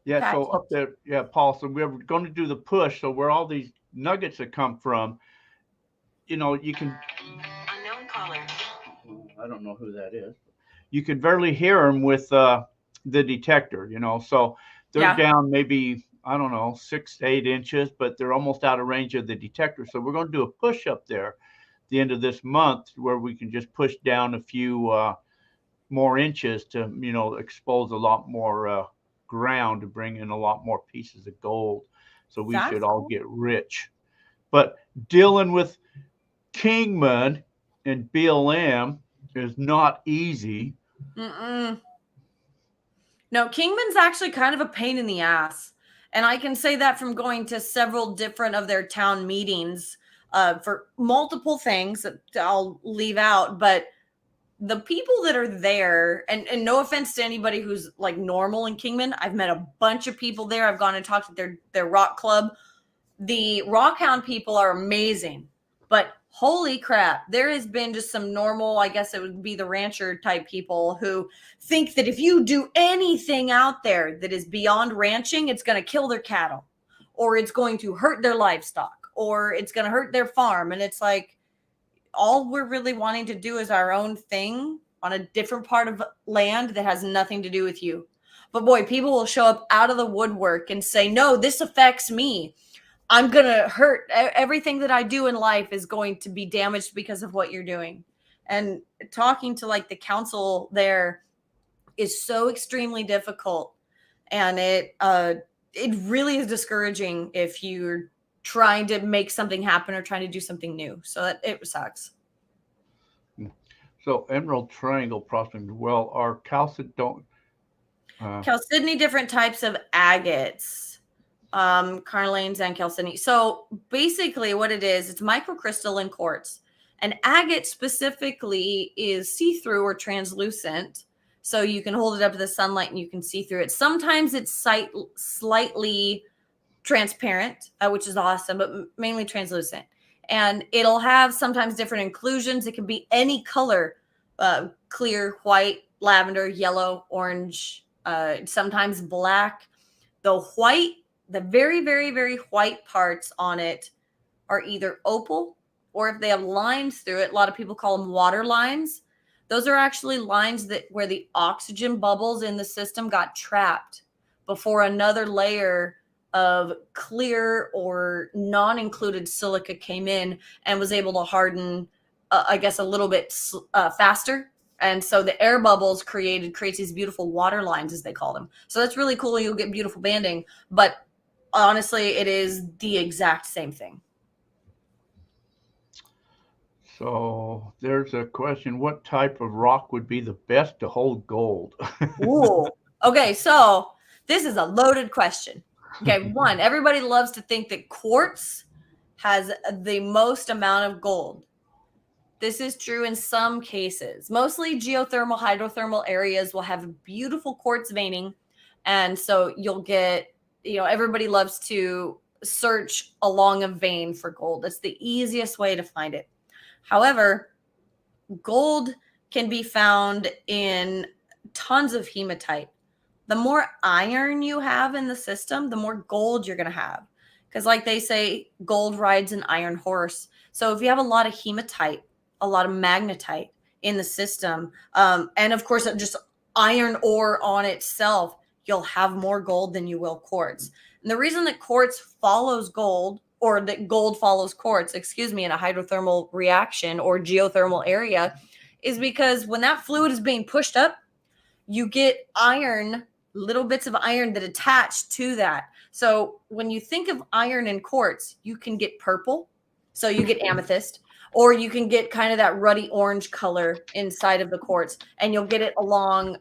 Yeah, Pat. so up there, yeah, Paul, so we're going to do the push. So where all these nuggets that come from, you know, you can... Unknown caller. I don't know who that is. You can barely hear them with the detector, you know. So they're down maybe, I don't know, 6 to 8 inches, but they're almost out of range of the detector. So we're going to do a push up there at the end of this month where we can just push down a few more inches to, you know, expose a lot more ground to bring in a lot more pieces of gold. So we should all get rich. But dealing with Kingman and BLM is not easy. No, Kingman's actually kind of a pain in the ass. And I can say that from going to several different of their town meetings for multiple things that I'll leave out. But the people that are there, and no offense to anybody who's like normal in Kingman, I've met a bunch of people there. I've gone and talked to their rock club. The Rockhound people are amazing, but holy crap, there has been just some normal, I guess it would be the rancher type people who think that if you do anything out there that is beyond ranching, it's going to kill their cattle or it's going to hurt their livestock or it's going to hurt their farm. And it's like, all we're really wanting to do is our own thing on a different part of land that has nothing to do with you. But boy, people will show up out of the woodwork and say, no, this affects me. I'm going to hurt. Everything that I do in life is going to be damaged because of what you're doing. And talking to like the council there is so extremely difficult. And it really is discouraging if you're trying to make something happen or trying to do something new. So that it sucks. So Emerald Triangle prospecting. Well, our chalcedony different types of agates, carnelians and chalcedony. So basically what it is, it's microcrystalline quartz. And agate specifically is see-through or translucent. So you can hold it up to the sunlight and you can see through it. Sometimes it's slightly transparent, which is awesome, but mainly translucent. And it'll have sometimes different inclusions. It can be any color, clear, white, lavender, yellow, orange, sometimes black. The very, very, very white parts on it are either opal or if they have lines through it, a lot of people call them water lines. Those are actually lines where the oxygen bubbles in the system got trapped before another layer of clear or non-included silica came in and was able to harden, I guess, a little bit faster. And so the air bubbles creates these beautiful water lines, as they call them. So that's really cool. You'll get beautiful banding. But honestly, it is the exact same thing. So there's a question: what type of rock would be the best to hold gold? Ooh. Okay, so this is a loaded question. Okay, one, everybody loves to think that quartz has the most amount of gold. This is true in some cases. Mostly geothermal, hydrothermal areas will have beautiful quartz veining. And so you'll get, everybody loves to search along a vein for gold. That's the easiest way to find it. However, gold can be found in tons of hematite. The more iron you have in the system, the more gold you're going to have. Because, like they say, gold rides an iron horse. So, if you have a lot of hematite, a lot of magnetite in the system, and of course, just iron ore on itself, you'll have more gold than you will quartz. And the reason that quartz follows gold, or that gold follows quartz, in a hydrothermal reaction or geothermal area, is because when that fluid is being pushed up, you get iron, little bits of iron that attach to that. So when you think of iron and quartz, you can get purple. So you get amethyst, or you can get kind of that ruddy orange color inside of the quartz, and you'll get it along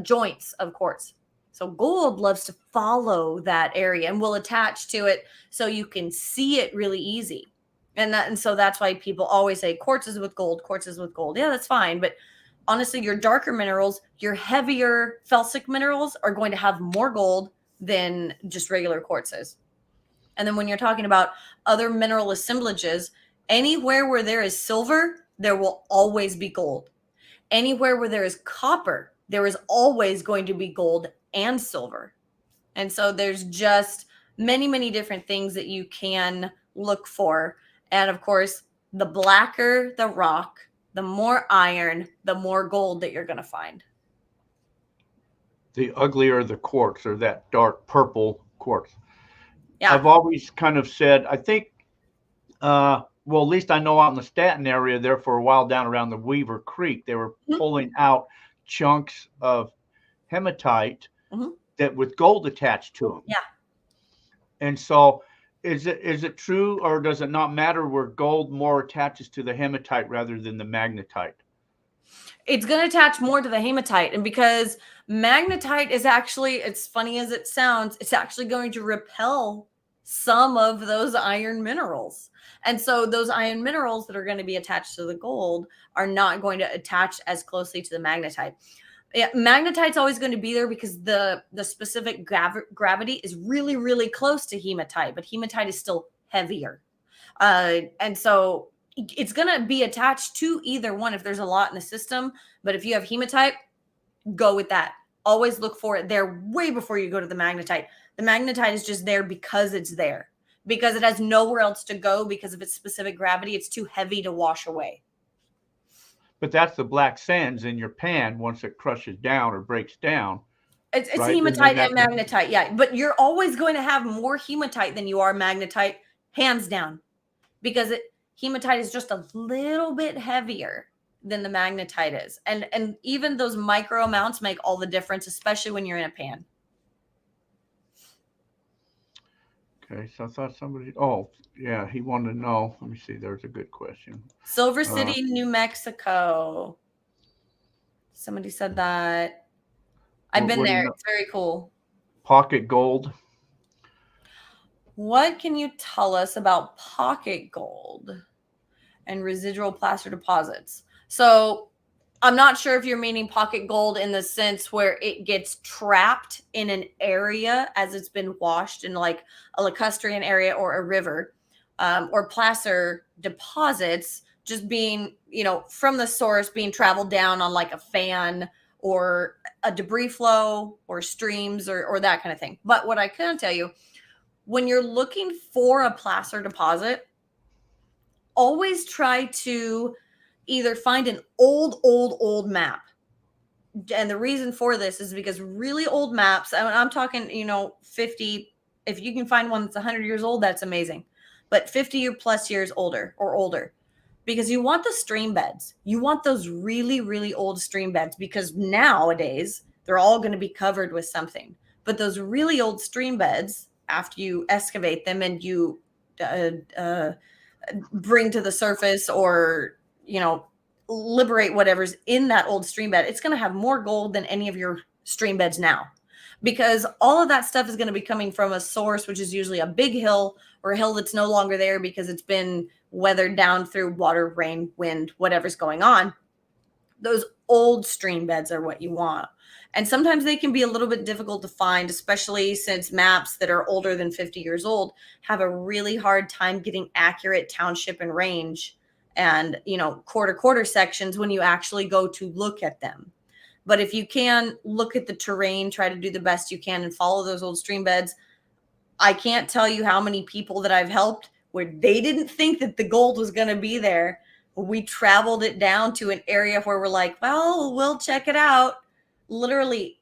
joints of quartz. So gold loves to follow that area and will attach to it so you can see it really easy. And so that's why people always say quartz is with gold, quartz is with gold. Yeah, that's fine. But honestly, your darker minerals, your heavier felsic minerals are going to have more gold than just regular quartzes. And then when you're talking about other mineral assemblages, anywhere where there is silver, there will always be gold. Anywhere where there is copper, there is always going to be gold and silver. And so there's just many, many different things that you can look for. And of course, the blacker the rock, the more iron, the more gold that you're going to find. The uglier the quartz, or that dark purple quartz. Yeah. I've always kind of said, I think, well, at least I know out in the Staten area there for a while down around the Weaver Creek, they were pulling out chunks of hematite that with gold attached to them. Yeah. And so is it true, or does it not matter where gold more attaches to the hematite rather than the magnetite? It's going to attach more to the hematite. And because magnetite is actually, it's funny as it sounds, it's actually going to repel some of those iron minerals. And so those iron minerals that are going to be attached to the gold are not going to attach as closely to the magnetite. Yeah, magnetite's always going to be there because the specific gravity is really, really close to hematite, but hematite is still heavier. And so it's going to be attached to either one if there's a lot in the system. But if you have hematite, go with that. Always look for it there way before you go to the magnetite. The magnetite is just there because it's there, because it has nowhere else to go because of its specific gravity. It's too heavy to wash away. But that's the black sands in your pan once it crushes down or breaks down. It's right? Hematite and magnetite, yeah. But you're always going to have more hematite than you are magnetite, hands down, because hematite is just a little bit heavier than the magnetite is. And even those micro amounts make all the difference, especially when you're in a pan. Okay, so I thought somebody, oh, yeah, he wanted to know. Let me see, there's a good question. Silver City, New Mexico. Somebody said that. I've been there. It's very cool. Pocket gold. What can you tell us about pocket gold and residual placer deposits? So I'm not sure if you're meaning pocket gold in the sense where it gets trapped in an area as it's been washed in like a lacustrine area or a river, or placer deposits just being, from the source being traveled down on like a fan or a debris flow or streams or that kind of thing. But what I can tell you, when you're looking for a placer deposit, always try to either find an old map. And the reason for this is because really old maps, I'm talking, 50, if you can find one that's 100 years old, that's amazing. But 50 or plus years older, because you want the stream beds. You want those really, really old stream beds, because nowadays they're all going to be covered with something. But those really old stream beds, after you excavate them and you bring to the surface or liberate whatever's in that old stream bed, it's going to have more gold than any of your stream beds now, because all of that stuff is going to be coming from a source, which is usually a big hill or a hill that's no longer there because it's been weathered down through water, rain, wind, whatever's going on. Those old stream beds are what you want. And sometimes they can be a little bit difficult to find, especially since maps that are older than 50 years old have a really hard time getting accurate township and range and, quarter sections when you actually go to look at them. But if you can look at the terrain, try to do the best you can and follow those old stream beds, I can't tell you how many people that I've helped where they didn't think that the gold was going to be there. We traveled it down to an area where we're like, well, we'll check it out. Literally,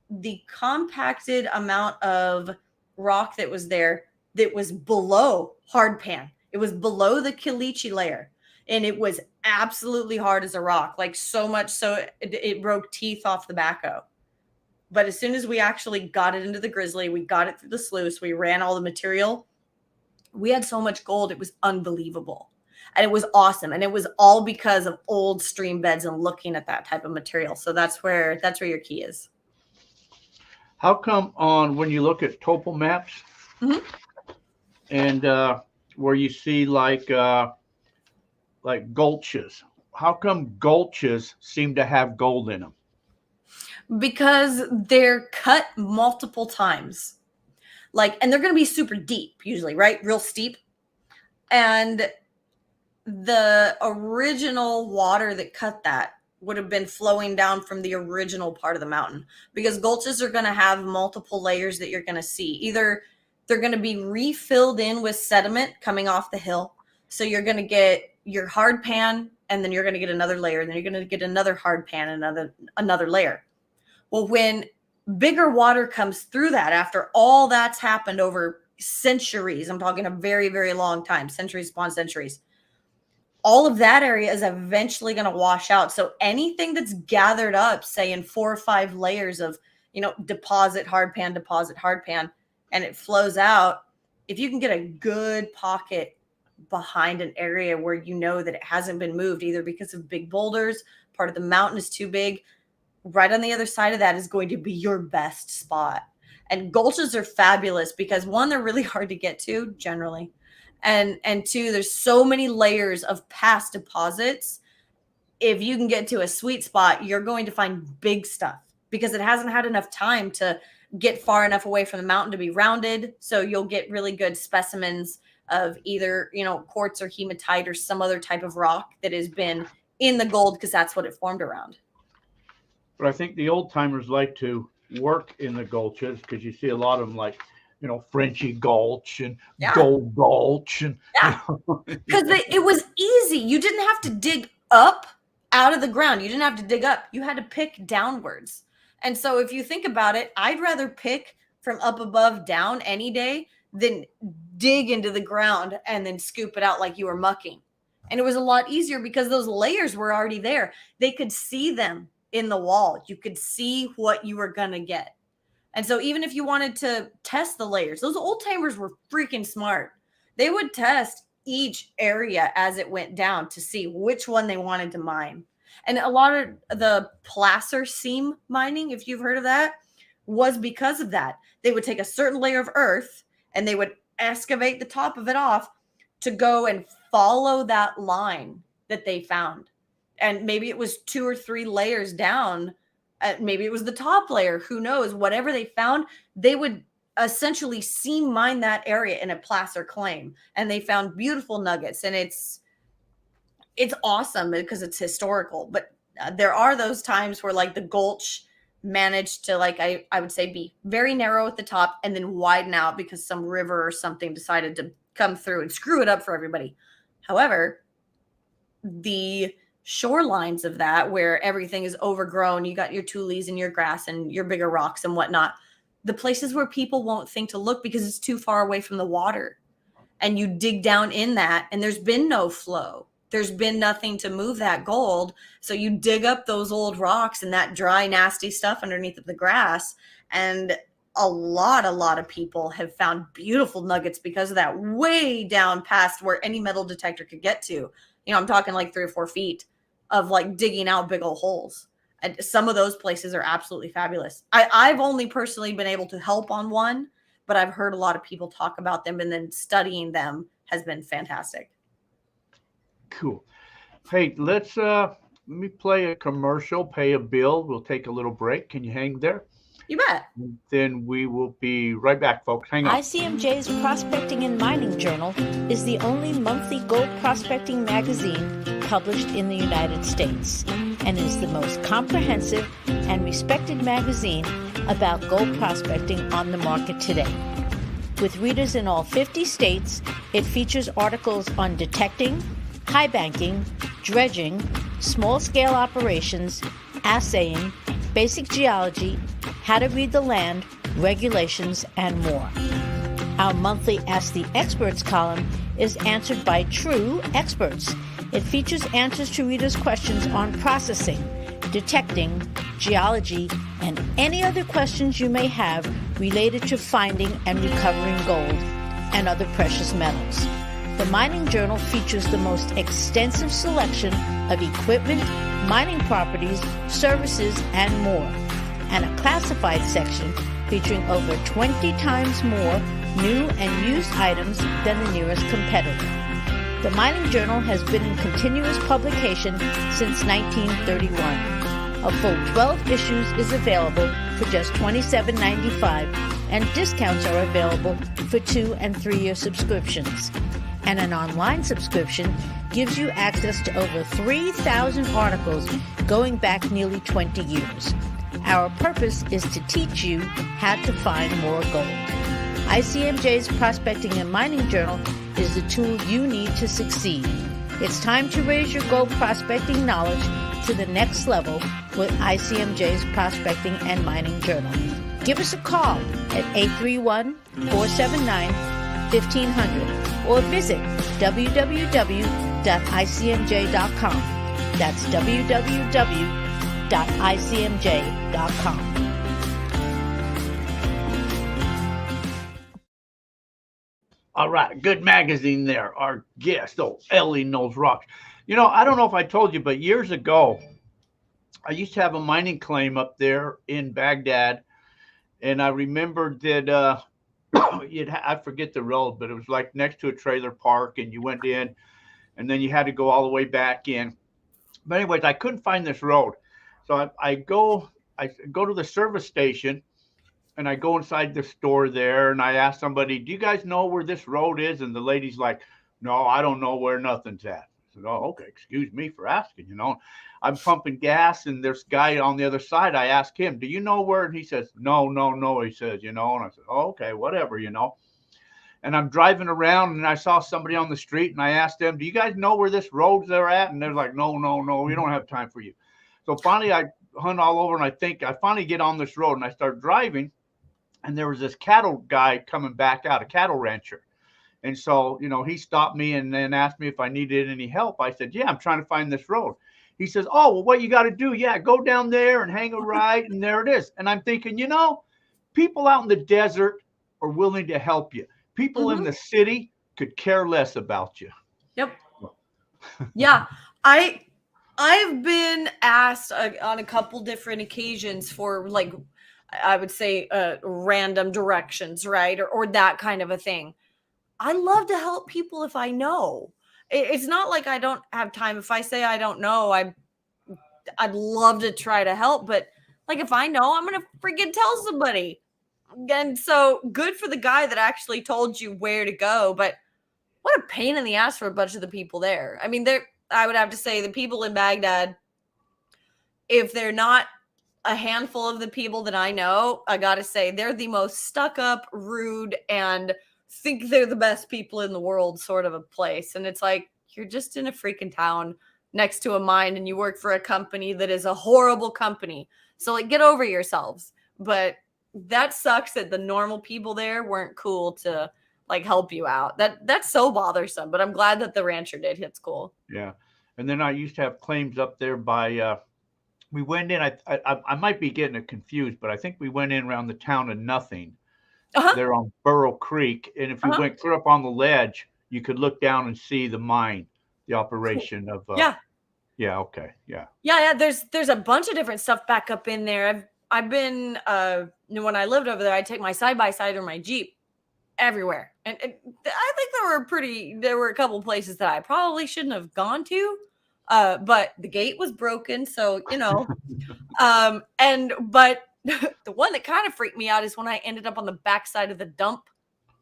the compacted amount of rock that was there that was below hard pan. It was below the caliche layer. And it was absolutely hard as a rock, like so much so it broke teeth off the backhoe. But as soon as we actually got it into the grizzly, we got it through the sluice, we ran all the material, we had so much gold, it was unbelievable. And it was awesome. And it was all because of old stream beds and looking at that type of material. So that's where your key is. How come when you look at topo maps and where you see like gulches, how come gulches seem to have gold in them? Because they're cut multiple times. And they're going to be super deep usually, right? Real steep. And the original water that cut that would have been flowing down from the original part of the mountain, because gulches are going to have multiple layers that you're going to see. Either they're going to be refilled in with sediment coming off the hill. So you're going to get your hard pan, and then you're going to get another layer, and then you're going to get another hard pan, another layer. Well, when bigger water comes through that, after all that's happened over centuries, I'm talking a very, very long time, centuries upon centuries, all of that area is eventually going to wash out. So anything that's gathered up, say in 4 or 5 layers of, deposit, hard pan, and it flows out, if you can get a good pocket behind an area where that it hasn't been moved, either because of big boulders, part of the mountain is too big, right on the other side of that is going to be your best spot. And gulches are fabulous because, one, they're really hard to get to generally. And 2, there's so many layers of past deposits. If you can get to a sweet spot, you're going to find big stuff because it hasn't had enough time to get far enough away from the mountain to be rounded. So you'll get really good specimens of either, quartz or hematite or some other type of rock that has been in the gold because that's what it formed around. But I think the old timers like to work in the gulches because you see a lot of them like, Frenchy Gulch and Gold Gulch. And because it was easy. You didn't have to dig up out of the ground. You didn't have to dig up. You had to pick downwards. And so if you think about it, I'd rather pick from up above down any day than dig into the ground and then scoop it out like you were mucking. And it was a lot easier because those layers were already there. They could see them in the wall. You could see what you were going to get. And so even if you wanted to test the layers, those old timers were freaking smart. They would test each area as it went down to see which one they wanted to mine. And a lot of the placer seam mining, if you've heard of that, was because of that. They would take a certain layer of earth and they would excavate the top of it off to go and follow that line that they found. And maybe it was 2 or 3 layers down. Maybe it was the top layer. Who knows? Whatever they found, they would essentially seam mine that area in a placer claim. And they found beautiful nuggets. And it's awesome because it's historical. But there are those times where the gulch managed to I would say be very narrow at the top and then widen out because some river or something decided to come through and screw it up for everybody. However, the shorelines of that where everything is overgrown, you got your tules and your grass and your bigger rocks and whatnot, the places where people won't think to look because it's too far away from the water, and you dig down in that and there's been no flow, there's been nothing to move that gold, so you dig up those old rocks and that dry nasty stuff underneath of the grass, and a lot of people have found beautiful nuggets because of that, way down past where any metal detector could get to. I'm talking like 3 or 4 feet of like digging out big old holes. And some of those places are absolutely fabulous. I've only personally been able to help on one, but I've heard a lot of people talk about them, and then studying them has been fantastic. Cool. Hey, let me play a commercial, pay a bill. We'll take a little break. Can you hang there? You bet. Then we will be right back, folks. Hang on. ICMJ's Prospecting and Mining Journal is the only monthly gold prospecting magazine published in the United States and is the most comprehensive and respected magazine about gold prospecting on the market today. With readers in all 50 states, it features articles on detecting, high banking, dredging, small-scale operations, assaying, basic geology, how to read the land, regulations, and more. Our monthly Ask the Experts column is answered by true experts. It features answers to readers' questions on processing, detecting, geology, and any other questions you may have related to finding and recovering gold and other precious metals. The Mining Journal features the most extensive selection of equipment, mining properties, services, and more, and a classified section featuring over 20 times more new and used items than the nearest competitor. The Mining Journal has been in continuous publication since 1931. A full 12 issues is available for just $27.95, and discounts are available for 2- and 3-year subscriptions. And an online subscription gives you access to over 3,000 articles going back nearly 20 years. Our purpose is to teach you how to find more gold. ICMJ's Prospecting and Mining Journal is the tool you need to succeed. It's time to raise your gold prospecting knowledge to the next level with ICMJ's Prospecting and Mining Journal. Give us a call at 831-479-1500 or visit www.icmj.com. That's www.icmj.com. All right, good magazine there. Our guest, Elley knows rocks. I don't know if I told you, but years ago, I used to have a mining claim up there in Baghdad, and I remembered that I forget the road, but it was like next to a trailer park, and you went in, and then you had to go all the way back in. But anyways, I couldn't find this road, so I go to the service station, and I go inside the store there, and I ask somebody, "Do you guys know where this road is?" And the lady's like, "No, I don't know where nothing's at." I said, "Oh, okay, excuse me for asking." I'm pumping gas, and there's a guy on the other side. I ask him, "Do you know where?" And he says, "No, no, no." He says, And I said, "Oh, okay, whatever, And I'm driving around, and I saw somebody on the street, and I asked them, "Do you guys know where this road they're at?" And they're like, "No, no, no, we don't have time for you." So finally, I hunt all over, and I think I finally get on this road, and I start driving, and there was this cattle guy coming back out, a cattle rancher. And so, he stopped me and then asked me if I needed any help. I said, "Yeah, I'm trying to find this road." He says, "Oh, well, what you got to do, go down there and hang a right, and there it is." And I'm thinking, people out in the desert are willing to help you. People in the city could care less about you. Yep. Yeah. I've been asked on a couple different occasions for, like, I would say random directions, right? Or that kind of a thing. I love to help people if I know. It's not like I don't have time. If I say I don't know, I'd love to try to help. But like, if I know, I'm going to freaking tell somebody. And so good for the guy that actually told you where to go. But what a pain in the ass for a bunch of the people there. I mean, I would have to say the people in Baghdad, if they're not a handful of the people that I know, I got to say they're the most stuck up, rude, and think they're the best people in the world sort of a place. And it's like, you're just in a freaking town next to a mine, and you work for a company that is a horrible company. So, like, get over yourselves. But that sucks that the normal people there weren't cool to, like, help you out. That's so bothersome. But I'm glad that the rancher did. It's cool. Yeah. And then I used to have claims up there by we went in, I might be getting it confused, but I think we went in around the town of Nothing. They're on Burrow Creek. And if you went clear up on the ledge, you could look down and see the mine the operation of. Yeah. Yeah. Okay. Yeah. Yeah. There's a bunch of different stuff back up in there. I've been when I lived over there, I'd take my side-by-side or my Jeep everywhere. And I think there were a couple places that I probably shouldn't have gone to. But the gate was broken, so but the one that kind of freaked me out is when I ended up on the backside of the dump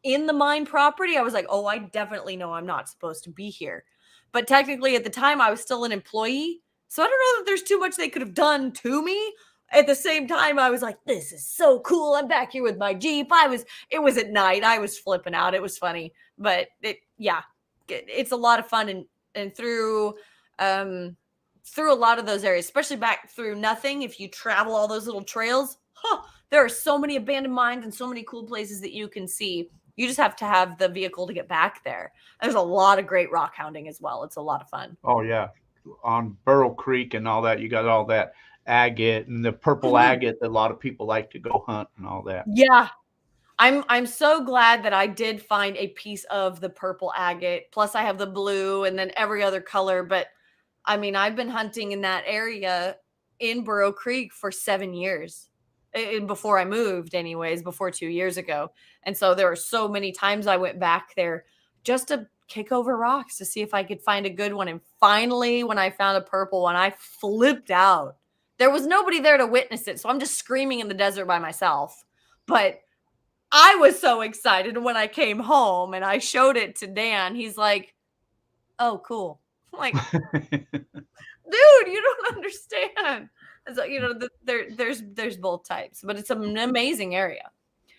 in the mine property. I was like, oh, I definitely know I'm not supposed to be here. But technically at the time I was still an employee. So I don't know that there's too much they could have done to me. At the same time, I was like, this is so cool. I'm back here with my Jeep. It was at night. I was flipping out. It was funny, but it's a lot of fun. And through a lot of those areas, especially back through nothing, if you travel all those little trails, there are so many abandoned mines and so many cool places that you can see. You just have to have the vehicle to get back there. There's a lot of great rock hounding as well. It's a lot of fun. Oh yeah. On Burrow Creek and all that, you got all that agate and the purple agate that a lot of people like to go hunt and all that. Yeah. I'm so glad that I did find a piece of the purple agate. Plus I have the blue and then every other color. But I mean, I've been hunting in that area in Burrow Creek for 7 years before I moved anyways, before 2 years ago. And so there were so many times I went back there just to kick over rocks to see if I could find a good one. And finally, when I found a purple one, I flipped out. There was nobody there to witness it. So I'm just screaming in the desert by myself. But I was so excited when I came home and I showed it to Dan. He's like, oh, cool. I'm like, dude, you don't understand. So, there's both types, but it's an amazing area.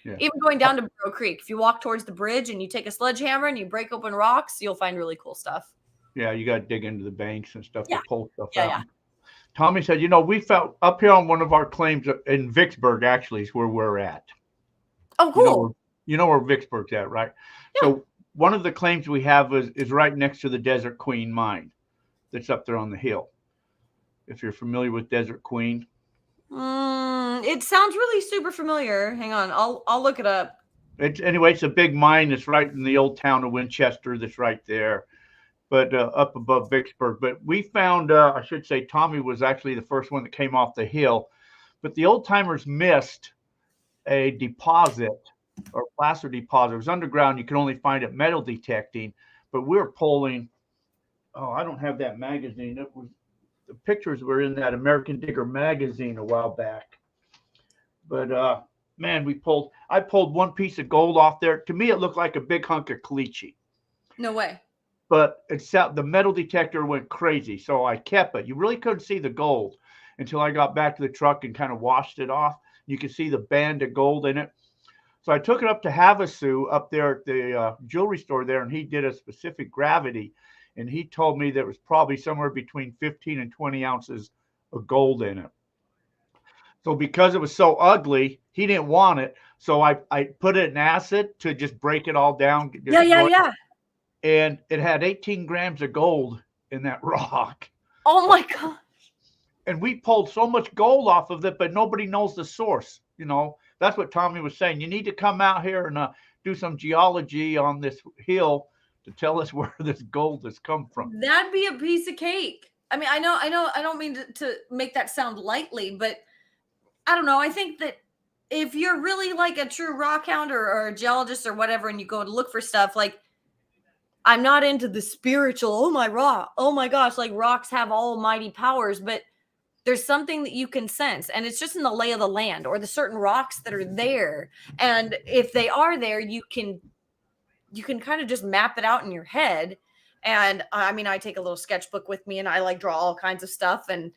Yeah. Even going down to Burrow Creek, if you walk towards the bridge and you take a sledgehammer and you break open rocks, you'll find really cool stuff. Yeah, you got to dig into the banks and stuff to pull stuff out. Yeah. Tommy said, we found up here on one of our claims in Vicksburg, actually, is where we're at. Oh, cool. You know where Vicksburg's at, right? Yeah. So one of the claims we have is right next to the Desert Queen mine that's up there on the hill. If you're familiar with Desert Queen. It sounds really super familiar. Hang on, I'll look it up. It's a big mine that's right in the old town of Winchester that's right there. But up above Vicksburg. But we found, I should say, Tommy was actually the first one that came off the hill. But the old timers missed a deposit or placer deposit. It was underground. You could only find it metal detecting. But we were pulling. Oh, I don't have that magazine. The pictures were in that American Digger magazine a while back. But man, I pulled one piece of gold off there. To me, it looked like a big hunk of caliche. No way. But the metal detector went crazy, so I kept it. You really couldn't see the gold until I got back to the truck and kind of washed it off. You could see the band of gold in it. So I took it up to Havasu up there at the jewelry store there, and he did a specific gravity, and he told me there was probably somewhere between 15 and 20 ounces of gold in it. So because it was so ugly, he didn't want it. So I put it in acid to just break it all down. Yeah. And it had 18 grams of gold in that rock. Oh my gosh. And we pulled so much gold off of it, but nobody knows the source. That's what Tommy was saying. You need to come out here and do some geology on this hill to tell us where this gold has come from. That'd be a piece of cake. I mean, I know, I don't mean to make that sound lightly, but I don't know. I think that if you're really like a true rock hound or a geologist or whatever, and you go to look for stuff, like, I'm not into the spiritual, oh my gosh, like rocks have almighty powers, but there's something that you can sense, and it's just in the lay of the land or the certain rocks that are there. And if they are there, you can kind of just map it out in your head. And I mean, I take a little sketchbook with me and I like draw all kinds of stuff and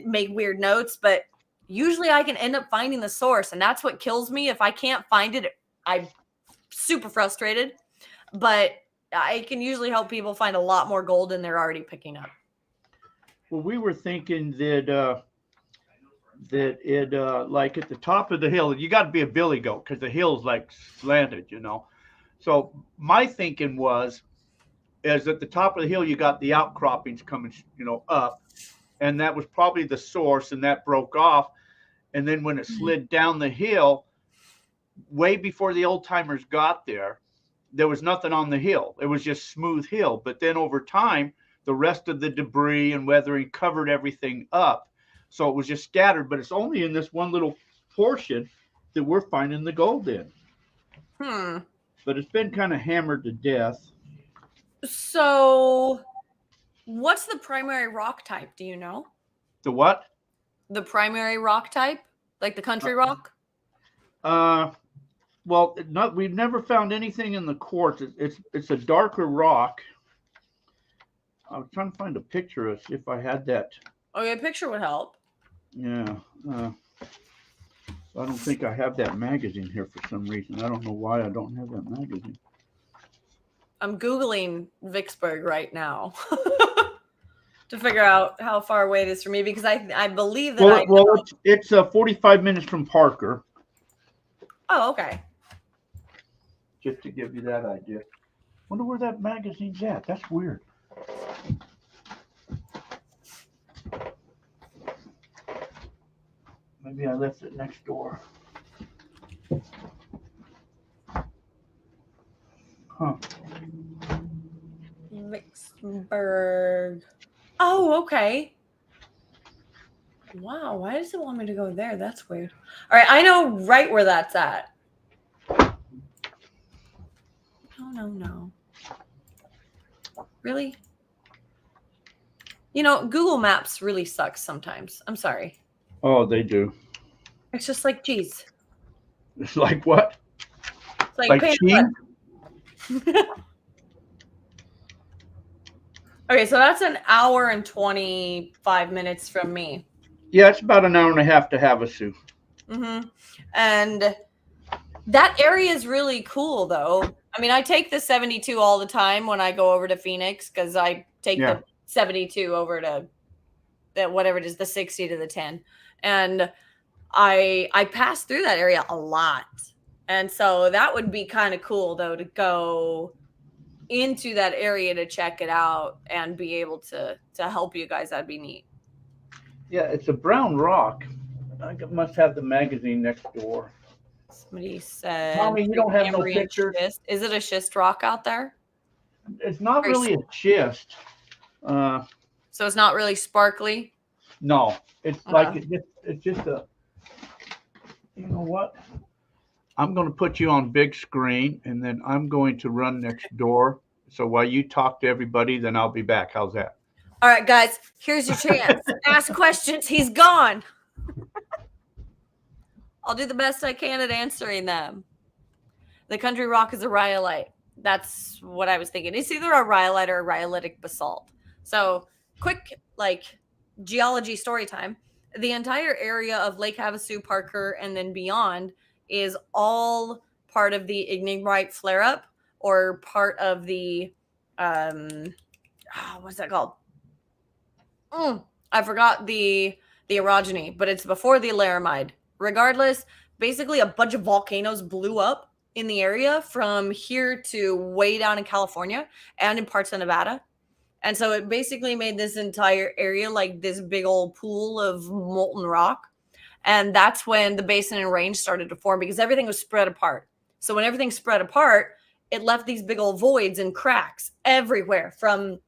make weird notes, but usually I can end up finding the source. And that's what kills me. If I can't find it, I'm super frustrated, but I can usually help people find a lot more gold than they're already picking up. Well, we were thinking that like at the top of the hill, you got to be a billy goat because the hill's like slanted, So my thinking is at the top of the hill, you got the outcroppings coming, up, and that was probably the source, and that broke off. And then when it slid down the hill, way before the old timers got there was nothing on the hill. It was just smooth hill. But then over time, the rest of the debris and weathering covered everything up. So it was just scattered, but it's only in this one little portion that we're finding the gold in. But it's been kind of hammered to death. So what's the primary rock type? Do you know? The what? The primary rock type? Like the country rock? Well, we've never found anything in the quartz. It's a darker rock. I was trying to find a picture of if I had that. Okay, a picture would help. Yeah. I don't think I have that magazine here for some reason. I don't know why I don't have that magazine. I'm Googling Vicksburg right now to figure out how far away it is from me, because I believe that it's 45 minutes from Parker. Oh, okay. Just to give you that idea. Wonder where that magazine's at. That's weird. Maybe I left it next door. Huh. Vicksburg. Oh, okay. Wow, why does it want me to go there? That's weird. All right, I know right where that's at. No. Really? You know, Google Maps really sucks sometimes. I'm sorry. Oh, they do. It's just like, geez. It's like what? It's like cheese? Okay, so that's an hour and 25 minutes from me. Yeah, it's about an hour and a half to Havasu. And that area is really cool, though. I mean, I take the 72 all the time when I go over to Phoenix, because I take the 72 over to whatever it is, the 60 to the 10. And I pass through that area a lot. And so that would be kind of cool, though, to go into that area to check it out and be able to help you guys. That'd be neat. Yeah, it's a brown rock. I must have the magazine next door. Somebody said, Tommy, you don't have no pictures? Schist. Is it a schist rock out there? It's not really a schist. So it's not really sparkly? No, it's like it's just a, you know what? I'm going to put you on big screen, and then I'm going to run next door. So while you talk to everybody, then I'll be back. How's that? All right, guys, here's your chance. Ask questions. He's gone. I'll do the best I can at answering them. The country rock is a rhyolite. That's what I was thinking. It's either a rhyolite or a rhyolitic basalt. So quick, geology story time. The entire area of Lake Havasu, Parker, and then beyond is all part of the ignimbrite flare-up, or part of the, what's that called? I forgot the orogeny, but it's before the laramide. Regardless, basically a bunch of volcanoes blew up in the area from here to way down in California and in parts of Nevada. And so it basically made this entire area like this big old pool of molten rock. And that's when the basin and range started to form, because everything was spread apart. So when everything spread apart, it left these big old voids and cracks everywhere, from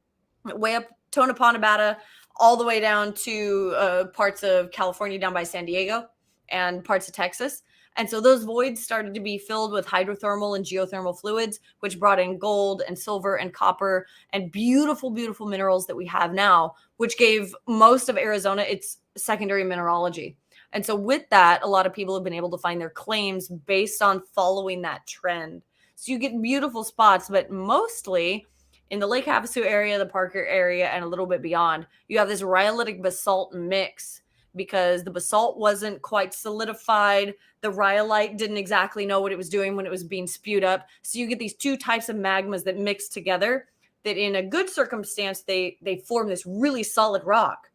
way up Tonopah, Nevada, all the way down to parts of California down by San Diego and parts of Texas. And so those voids started to be filled with hydrothermal and geothermal fluids, which brought in gold and silver and copper and beautiful, beautiful minerals that we have now, which gave most of Arizona its secondary mineralogy. And so with that, a lot of people have been able to find their claims based on following that trend. So you get beautiful spots, but mostly in the Lake Havasu area, the Parker area, and a little bit beyond, you have this rhyolitic basalt mix, because the basalt wasn't quite solidified. The rhyolite didn't exactly know what it was doing when it was being spewed up. So you get these two types of magmas that mix together, that in a good circumstance, they form this really solid rock.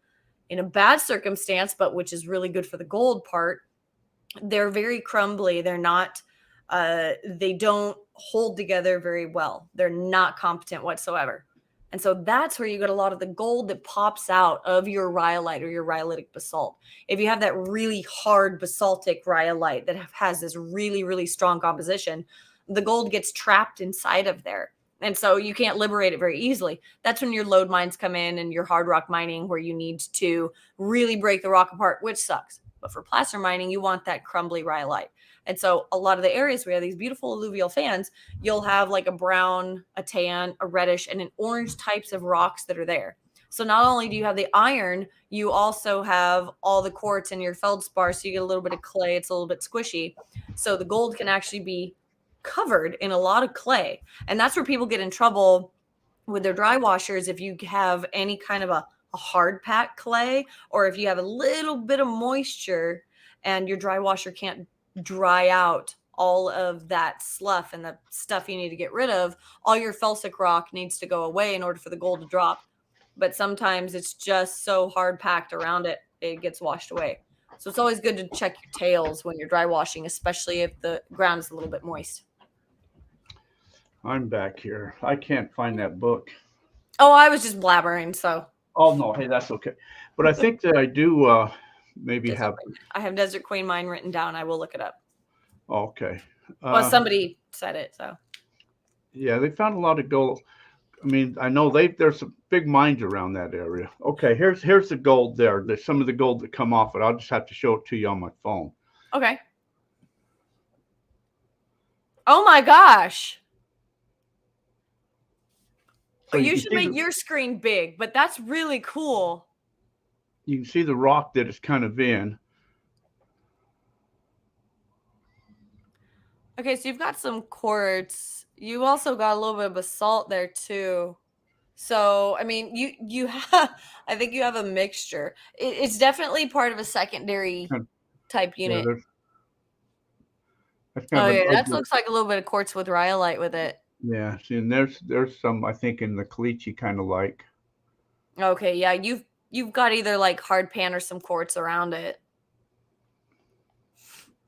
In a bad circumstance, but which is really good for the gold part, they're very crumbly. They're not, they don't hold together very well. They're not competent whatsoever. And so that's where you get a lot of the gold that pops out of your rhyolite or your rhyolitic basalt. If you have that really hard basaltic rhyolite that has this really, really strong composition, the gold gets trapped inside of there. And so you can't liberate it very easily. That's when your lode mines come in and your hard rock mining, where you need to really break the rock apart, which sucks. But for placer mining, you want that crumbly rhyolite. And so a lot of the areas where you have these beautiful alluvial fans, you'll have like a brown, a tan, a reddish, and an orange types of rocks that are there. So not only do you have the iron, you also have all the quartz in your feldspar, so you get a little bit of clay. It's a little bit squishy. So the gold can actually be covered in a lot of clay. And that's where people get in trouble with their dry washers. If you have any kind of a hard pack clay, or if you have a little bit of moisture and your dry washer can't dry out all of that slough and the stuff you need to get rid of, all your felsic rock needs to go away in order for the gold to drop. But sometimes it's just so hard packed around it, it gets washed away. So it's always good to check your tails when you're dry washing, especially if the ground is a little bit moist. I'm back here. I can't find that book. Oh, I was just blabbering, so. Oh, no. Hey, that's okay. But I think that I do maybe have. I have Desert Queen mine written down. I will look it up. Okay. Well, somebody said it, so. Yeah, they found a lot of gold. I mean, I know there's some big mines around that area. Okay, here's the gold there. There's some of the gold that come off it. I'll just have to show it to you on my phone. Okay. Oh my gosh. So you should make your screen big, but that's really cool. You can see the rock that it's kind of in. Okay, so you've got some quartz. You also got a little bit of basalt there too. So, I mean, you have, I think you have a mixture. It's definitely part of a secondary type unit. Yeah, that looks like a little bit of quartz with rhyolite with it. Yeah, see, and there's some, I think, in the caliche kind of like. Okay, yeah, you've got either like hard pan or some quartz around it.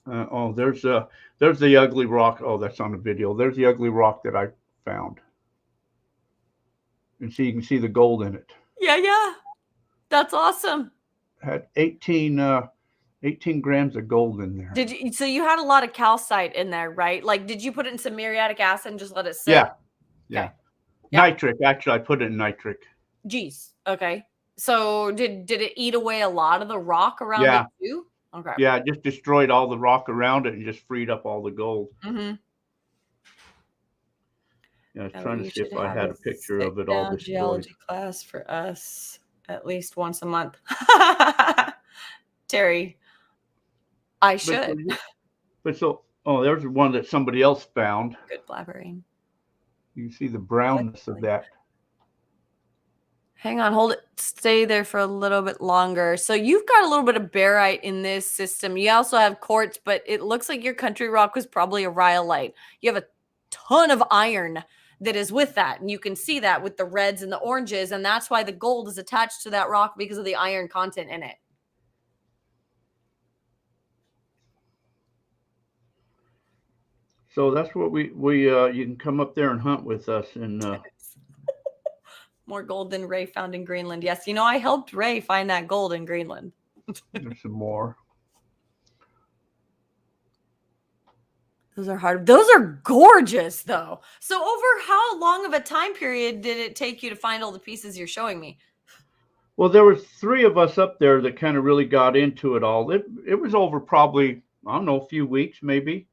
Oh, there's the ugly rock. Oh, that's on the video. There's the ugly rock that I found. And see, you can see the gold in it. Yeah. That's awesome. Had 18 grams of gold in there. So you had a lot of calcite in there, right? Like, did you put it in some muriatic acid and just let it sit? Yeah. Nitric. Actually, I put it in nitric. Geez. Okay. So did it eat away a lot of the rock around it too? Okay. Yeah, it just destroyed all the rock around it and just freed up all the gold. Mm-hmm. Yeah, I was trying to see if I had a picture of it all destroyed. Geology class for us at least once a month. Terry, I should. There's one that somebody else found. Good blabbering. You can see the brownness of that. Hang on, hold it. Stay there for a little bit longer. So you've got a little bit of barite in this system. You also have quartz, but it looks like your country rock was probably a rhyolite. You have a ton of iron that is with that. And you can see that with the reds and the oranges. And that's why the gold is attached to that rock, because of the iron content in it. So that's what we you can come up there and hunt with us. And more gold than Ray found in Greenland. Yes, I helped Ray find that gold in Greenland. There's some more. Those are hard. Those are gorgeous, though. So over how long of a time period did it take you to find all the pieces you're showing me? Well, there was 3 of us up there that kind of really got into it all. It was over probably, I don't know, a few weeks maybe.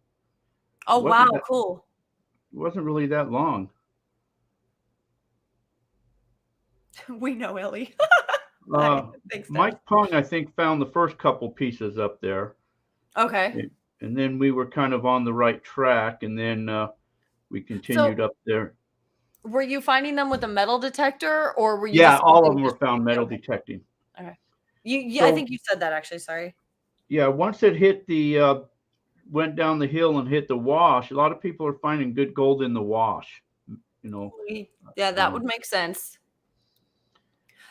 Oh, wow, cool. It wasn't really that long. We know, Elley. Mike Pung, I think, found the first couple pieces up there. Okay. And then we were kind of on the right track, and then we continued up there. Were you finding them with a metal detector, or were you? Yeah, all of them were found metal detecting. Okay. I think you said that, actually. Sorry. Yeah, once it hit went down the hill and hit the wash, a lot of people are finding good gold in the wash. Yeah, that would make sense.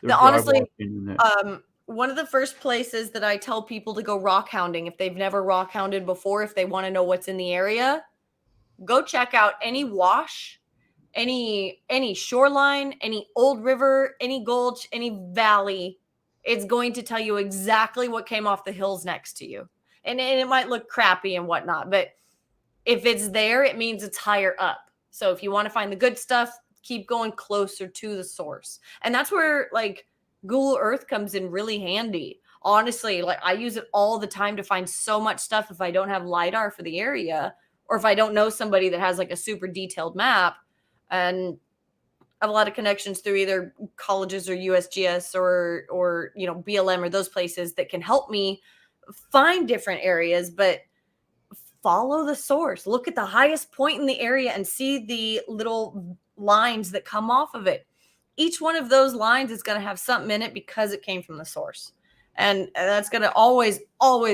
Now, honestly, one of the first places that I tell people to go rock hounding, if they've never rock hounded before, if they want to know what's in the area, go check out any wash, any shoreline, any old river, any gulch, any valley. It's going to tell you exactly what came off the hills next to you. And it might look crappy and whatnot, but if it's there, it means it's higher up. So if you want to find the good stuff, keep going closer to the source. And that's where like Google Earth comes in really handy. Honestly, like I use it all the time to find so much stuff if I don't have LiDAR for the area, or if I don't know somebody that has like a super detailed map. And I have a lot of connections through either colleges or USGS or you know, BLM or those places that can help me find different areas, but follow the source. Look at the highest point in the area and see the little lines that come off of it. Each one of those lines is going to have something in it because it came from the source. And that's going to always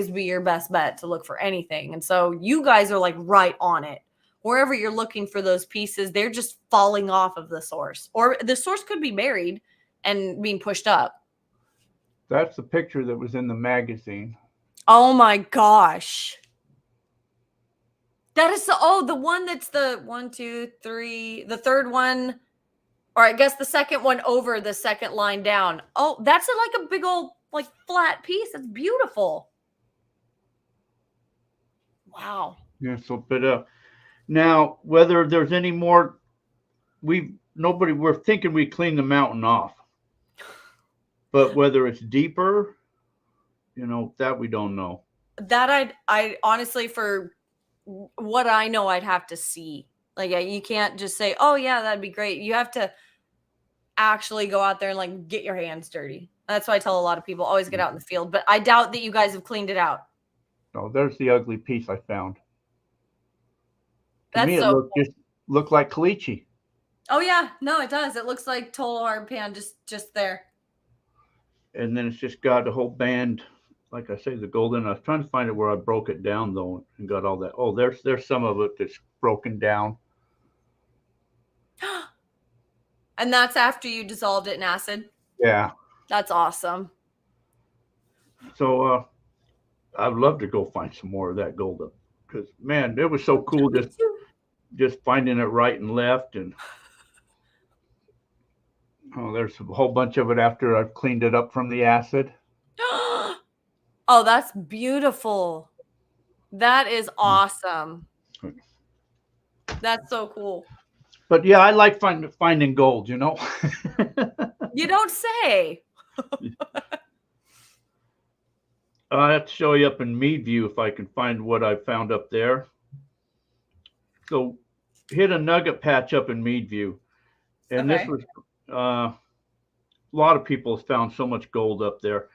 be your best bet to look for anything. And so you guys are like right on it. Wherever you're looking for those pieces, they're just falling off of the source. Or the source could be buried and being pushed up. That's the picture that was in the magazine. Oh my gosh. That is the one that's the 1, 2, 3, the third one, or I guess the second one over the second line down. Oh, that's like a big old like flat piece. That's beautiful. Wow. Yeah, so but now whether there's any more, we're thinking we cleaned the mountain off. But whether it's deeper, you know, that we don't know. That I honestly, for what I know, I'd have to see. Like you can't just say, "Oh yeah, that'd be great." You have to actually go out there and like get your hands dirty. That's why I tell a lot of people always get out in the field. But I doubt that you guys have cleaned it out. Oh, there's the ugly piece I found. To That's me, so it cool. looked like caliche. Oh yeah, no, it does. It looks like total hard pan just there. And then it's just got a whole band, like I say, the golden. I was trying to find it where I broke it down though, and got all that. Oh, there's some of it that's broken down. And that's after you dissolved it in acid? Yeah. That's awesome. So I'd love to go find some more of that gold up, because man, it was so cool just finding it right and left. And oh, there's a whole bunch of it after I've cleaned it up from the acid. Oh, that's beautiful. That is awesome. That's so cool. But yeah, I like finding gold, you know. You don't say. I have to show you up in Meadview if I can find what I found up there. So hit a nugget patch up in Meadview. And Okay. this was a lot of people have found so much gold up there.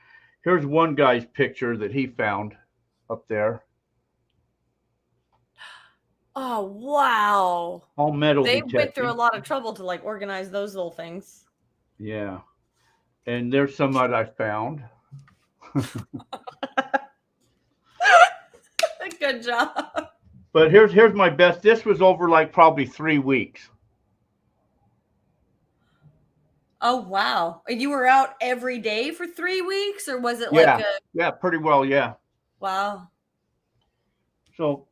Here's one guy's picture that he found up there. Oh, wow. All metal They detecting. went through a lot of trouble to like organize those little things. Yeah. And there's some that I found. Good job. But here's my best. This was over like probably 3 weeks. Oh, wow. You were out every day for 3 weeks, or was it like yeah, pretty well, yeah. Wow. So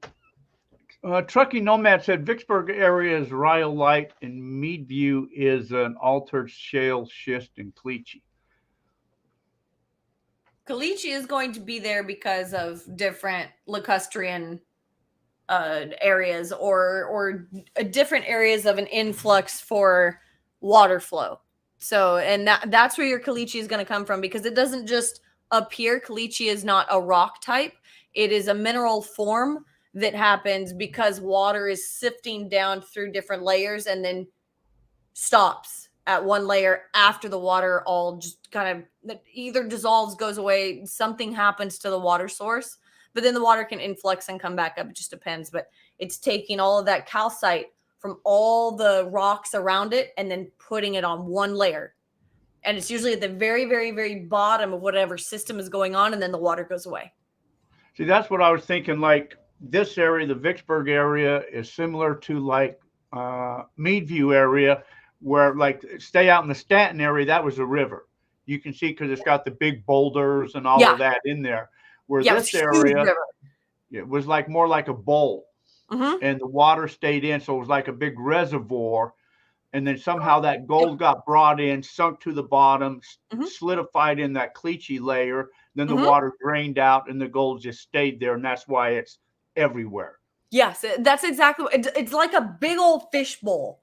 Trucking Nomad said Vicksburg area is rhyolite and Meadview is an altered shale schist and caliche. Caliche is going to be there because of different lacustrine areas or different areas of an influx for water flow. So, and that's where your caliche is going to come from, because it doesn't just appear. Caliche is not a rock type. It is a mineral form that happens because water is sifting down through different layers and then stops at one layer after the water all just kind of either dissolves, goes away, something happens to the water source, but then the water can influx and come back up. It just depends. But it's taking all of that calcite from all the rocks around it and then putting it on one layer. And it's usually at the very, very, very bottom of whatever system is going on, and then the water goes away. See, that's what I was thinking. Like this area, the Vicksburg area, is similar to like Meadview area, where like stay out in the Stanton area, that was a river. You can see because it's got the big boulders and all of that in there. Where this area, it was like more like a bowl, and the water stayed in, so it was like a big reservoir. And then somehow that gold got brought in, sunk to the bottom, solidified in that caliche layer. Then the water drained out, and the gold just stayed there, and that's why it's everywhere. Yes, that's exactly. It's like a big old fishbowl,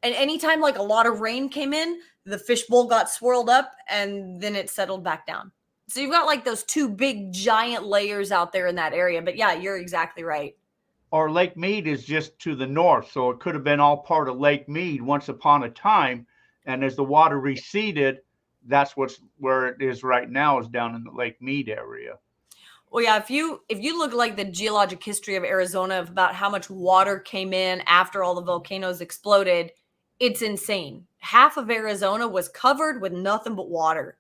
and anytime like a lot of rain came in, the fishbowl got swirled up, and then it settled back down. So you've got like those two big giant layers out there in that area. But yeah, you're exactly right. Or Lake Mead is just to the north, so it could have been all part of Lake Mead once upon a time. And as the water receded, that's where it is right now, is down in the Lake Mead area. Well, yeah, if you look like the geologic history of Arizona of about how much water came in after all the volcanoes exploded, it's insane. Half of Arizona was covered with nothing but water.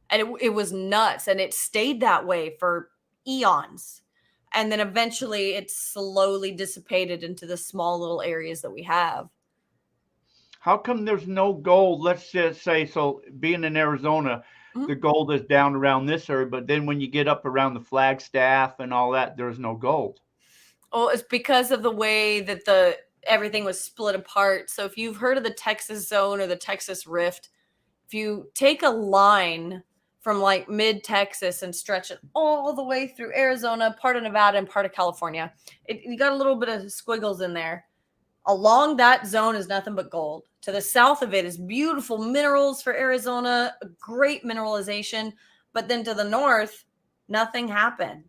And it was nuts. And it stayed that way for eons. And then eventually it slowly dissipated into the small little areas that we have. How come there's no gold? Let's just say, so being in Arizona, the gold is down around this area, but then when you get up around the Flagstaff and all that, there's no gold. Oh, it's because of the way that everything was split apart. So if you've heard of the Texas zone or the Texas Rift, if you take a line from like mid-Texas and stretch it all the way through Arizona, part of Nevada, and part of California, you got a little bit of squiggles in there. Along that zone is nothing but gold. To the south of it is beautiful minerals for Arizona, great mineralization. But then to the north, nothing happened.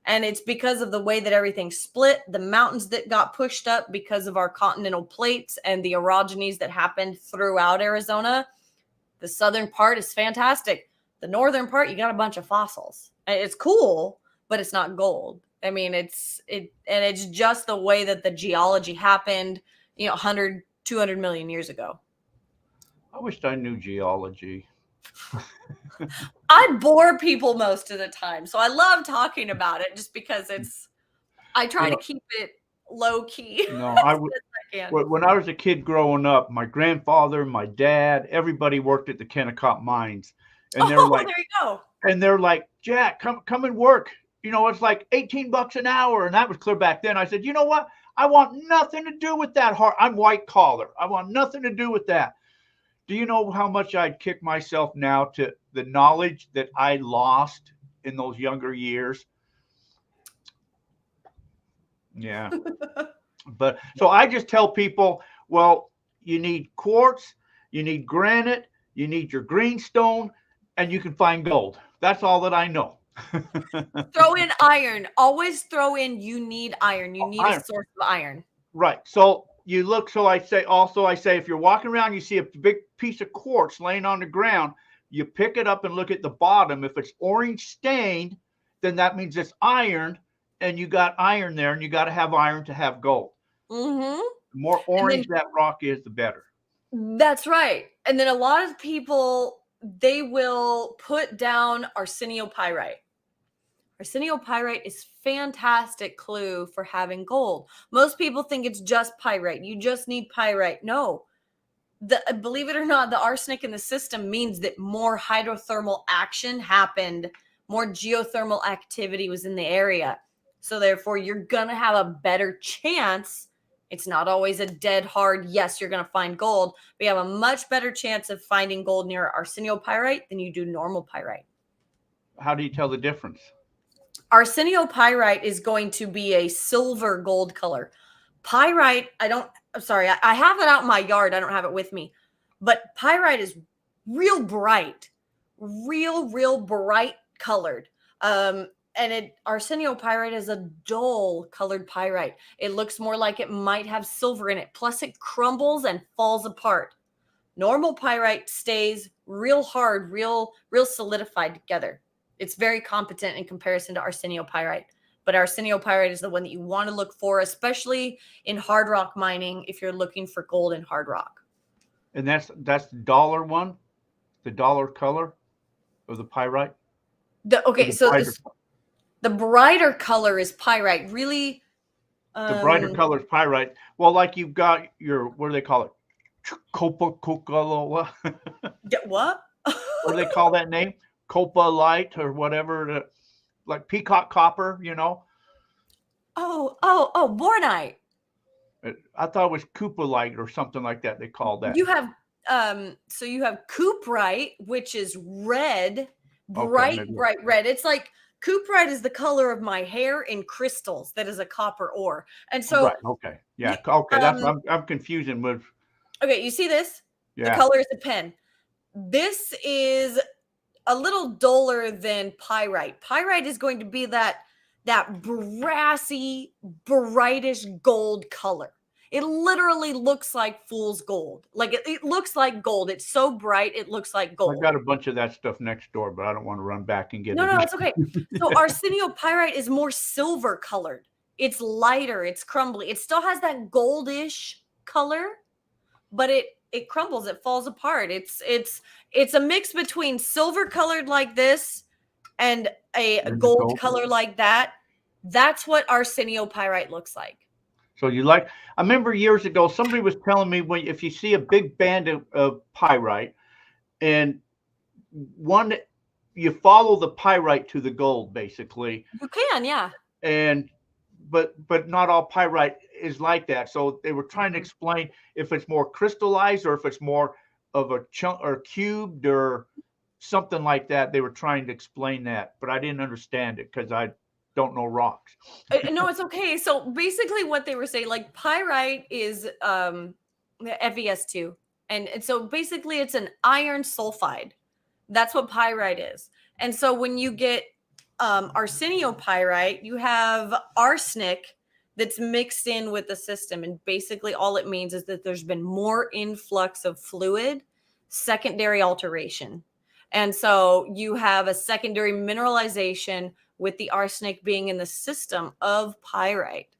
And it's because of the way that everything split, the mountains that got pushed up because of our continental plates and the orogenies that happened throughout Arizona. The southern part is fantastic. The northern part, you got a bunch of fossils. It's cool, but it's not gold. I mean, it's just the way that the geology happened, 100, 200 million years ago. I wished I knew geology. I bore people most of the time, so I love talking about it just because I try to keep it low key. No, when I was a kid growing up, my grandfather, my dad, everybody worked at the Kennecott mines. And they're like, there you go. And they're like, Jack, come and work. It's like $18 an hour. And that was clear back then. I said, you know what? I want nothing to do with that. I'm white collar. I want nothing to do with that. Do you know how much I'd kick myself now to the knowledge that I lost in those younger years? Yeah. But so I just tell people, well, you need quartz, you need granite, you need your greenstone, and you can find gold. That's all that I know. Throw in iron. Always throw in you need iron. You need a source of iron. Right. So you look, I say, if you're walking around, you see a big piece of quartz laying on the ground, you pick it up and look at the bottom. If it's orange stained, then that means it's iron, and you got iron there, and you got to have iron to have gold. Mm-hmm. The more orange that rock is, the better. That's right. And then a lot of people, they will put down arsenopyrite. Arsenopyrite is fantastic clue for having gold. Most people think it's just pyrite. You just need pyrite. No. Believe it or not, the arsenic in the system means that more hydrothermal action happened, more geothermal activity was in the area. So therefore, you're going to have a better chance. It's not always a dead hard, yes, you're going to find gold, but you have a much better chance of finding gold near arsenopyrite than you do normal pyrite. How do you tell the difference? Arsenopyrite is going to be a silver gold color. Pyrite, I have it out in my yard. I don't have it with me. But pyrite is real bright, real bright colored. Arsenopyrite is a dull colored pyrite. It looks more like it might have silver in it. Plus it crumbles and falls apart. Normal pyrite stays real hard, real solidified together. It's very competent in comparison to arsenopyrite. But arsenopyrite is the one that you want to look for, especially in hard rock mining if you're looking for gold in hard rock. And that's the dollar one? The dollar color of the pyrite? The brighter color is pyrite. Really? The brighter color is pyrite. Well, like you've got your, what do they call it? Copa-Cola. What? What do they call that name? Copa light or whatever. Like peacock copper, Oh, bornite. I thought it was cupolite or something like that. They called that. You have you have cuprite, which is red, bright red. It's like Cooperite is the color of my hair in crystals. That is a copper ore. And so, Right. Okay. Yeah. Okay. That's I'm confusing with. Okay, you see this? Yeah. The color is a pen. This is a little duller than pyrite. Pyrite is going to be that brassy, brightish gold color. It literally looks like fool's gold. Like it looks like gold. It's so bright, it looks like gold. I got a bunch of that stuff next door, but I don't want to run back and get it. No, it's okay. So arsenopyrite is more silver colored. It's lighter, it's crumbly. It still has that goldish color, but it crumbles, it falls apart. It's a mix between silver colored like this and a gold color like that. That's what arsenopyrite looks like. So I remember years ago, somebody was telling me if you see a big band of pyrite and you follow the pyrite to the gold, basically. You can, yeah. But not all pyrite is like that. So they were trying to explain if it's more crystallized or if it's more of a chunk or cubed or something like that. They were trying to explain that, but I didn't understand it because I don't know rocks. No, it's okay. So basically what they were saying, like pyrite is FeS2. And so basically it's an iron sulfide. That's what pyrite is. And so when you get arsenopyrite, you have arsenic that's mixed in with the system. And basically all it means is that there's been more influx of fluid, secondary alteration. And so you have a secondary mineralization with the arsenic being in the system of pyrite.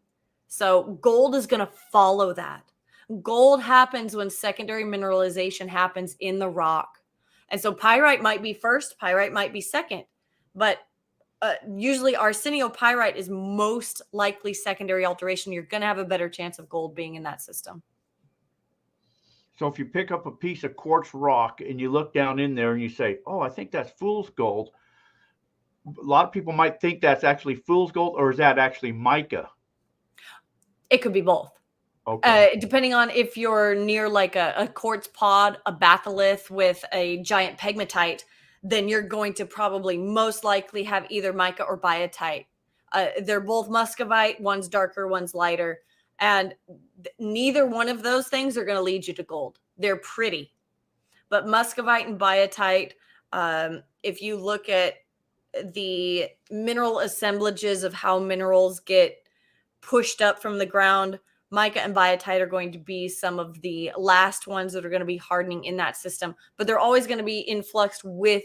So gold is going to follow that. Gold happens when secondary mineralization happens in the rock. And so pyrite might be first, pyrite might be second, but usually arsenopyrite is most likely secondary alteration. You're going to have a better chance of gold being in that system. So if you pick up a piece of quartz rock and you look down in there and you say, oh, I think that's fool's gold. A lot of people might think that's actually fool's gold, or is that actually mica? It could be both. Okay. Depending on if you're near like a quartz pod, a batholith with a giant pegmatite, then you're going to probably most likely have either mica or biotite. They're both muscovite. One's darker, one's lighter. And neither one of those things are going to lead you to gold. They're pretty. But muscovite and biotite, if you look at the mineral assemblages of how minerals get pushed up from the ground, mica and biotite are going to be some of the last ones that are going to be hardening in that system, but they're always going to be influxed with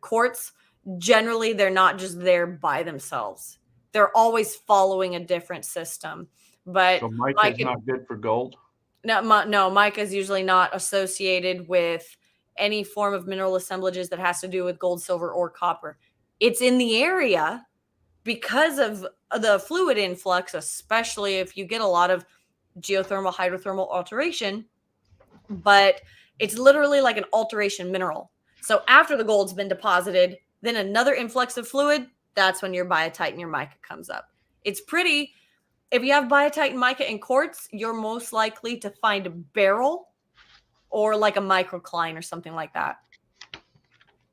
quartz. Generally, they're not just there by themselves. They're always following a different system. But so mica is not good for gold? No, mica is usually not associated with any form of mineral assemblages that has to do with gold, silver, or copper. It's in the area because of the fluid influx, especially if you get a lot of geothermal, hydrothermal alteration, but it's literally like an alteration mineral. So after the gold's been deposited, then another influx of fluid, that's when your biotite and your mica comes up. It's pretty. If you have biotite and mica and quartz, you're most likely to find a beryl or like a microcline or something like that.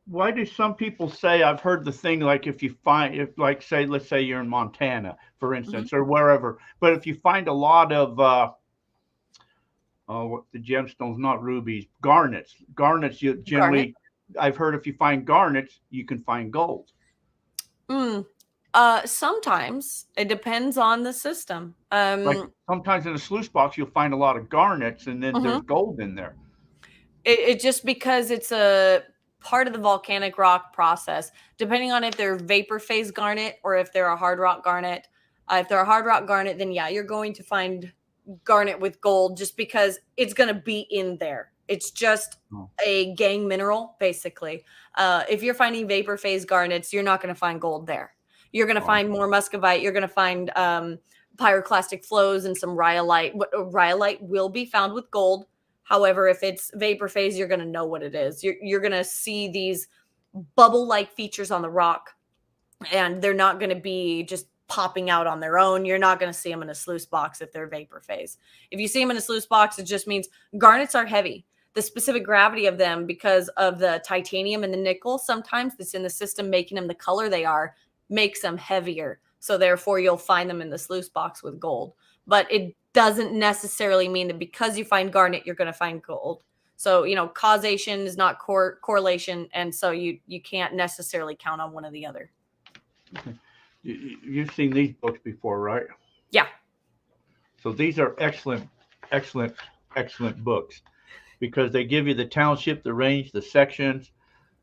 Why do some people say, I've heard the thing, like if let's say you're in Montana, for instance, or wherever, but if you find a lot of, the gemstones, not rubies, garnets, you generally, I've heard if you find garnets, you can find gold. Sometimes it depends on the system. Like sometimes in a sluice box, you'll find a lot of garnets and then there's gold in there. It just because it's a part of the volcanic rock process, depending on if they're vapor phase garnet or if they're a hard rock garnet. If they're a hard rock garnet, then yeah, you're going to find garnet with gold just because it's going to be in there. It's just a gang mineral, basically. If you're finding vapor phase garnets, you're not going to find gold there. You're going to find more muscovite. You're going to find pyroclastic flows and some rhyolite. Rhyolite will be found with gold. However, if it's vapor phase, you're going to know what it is. You're going to see these bubble-like features on the rock, and they're not going to be just popping out on their own. You're not going to see them in a sluice box if they're vapor phase. If you see them in a sluice box, it just means garnets are heavy. the specific gravity of them, because of the titanium and the nickel sometimes that's in the system making them the color they are, makes them heavier. So therefore you'll find them in the sluice box with gold. But it doesn't necessarily mean that because you find garnet, you're going to find gold. So, causation is not correlation. And so you can't necessarily count on one or the other. You've seen these books before, right? Yeah. So these are excellent books because they give you the township, the range, the sections.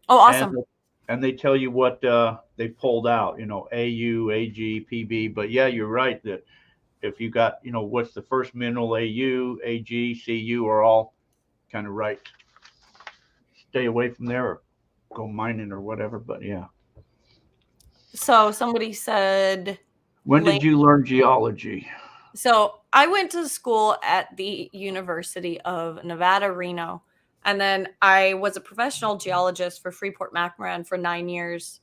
Oh, awesome. And they tell you what they pulled out, AU, AG, PB. But yeah, you're right that if you got, what's the first mineral, AU, AG, CU are all kind of right. Stay away from there or go mining or whatever. But yeah. So somebody said, when did you learn geology? So I went to school at the University of Nevada, Reno. And then I was a professional geologist for Freeport-McMoRan for 9 years.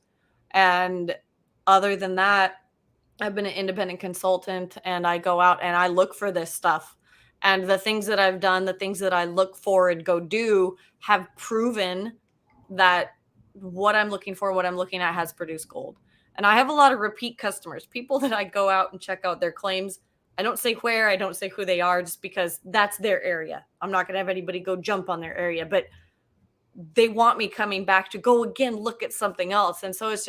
And other than that, I've been an independent consultant, and I go out and I look for this stuff. And the things that I've done, the things that I look for and go do have proven that what I'm looking for, what I'm looking at has produced gold. And I have a lot of repeat customers, people that I go out and check out their claims. I don't say where, I don't say who they are, just because that's their area. I'm not going to have anybody go jump on their area, but they want me coming back to go again, look at something else. And so it's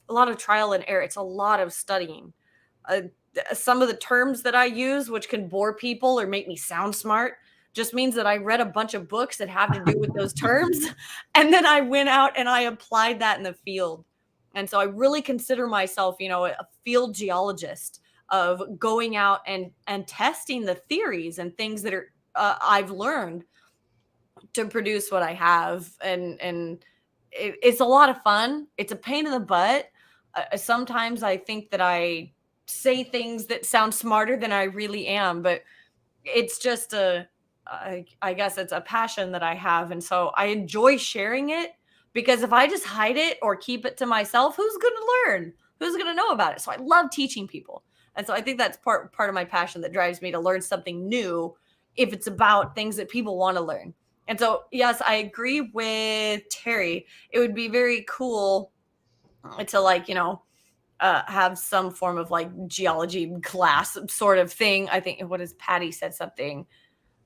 a lot of trial and error. It's a lot of studying. Some of the terms that I use, which can bore people or make me sound smart, just means that I read a bunch of books that have to do with those terms. And then I went out and I applied that in the field. And so I really consider myself, a field geologist, of going out and testing the theories and things that are I've learned to produce what I have. And it's a lot of fun. It's a pain in the butt. Sometimes I think that I say things that sound smarter than I really am, but it's just I guess it's a passion that I have. And so I enjoy sharing it, because if I just hide it or keep it to myself, who's going to learn? Who's going to know about it? So I love teaching people. And so I think that's part of my passion that drives me to learn something new if it's about things that people want to learn. And so, yes, I agree with Terry. It would be very cool to have some form of geology class sort of thing. I think, what is Patty said something.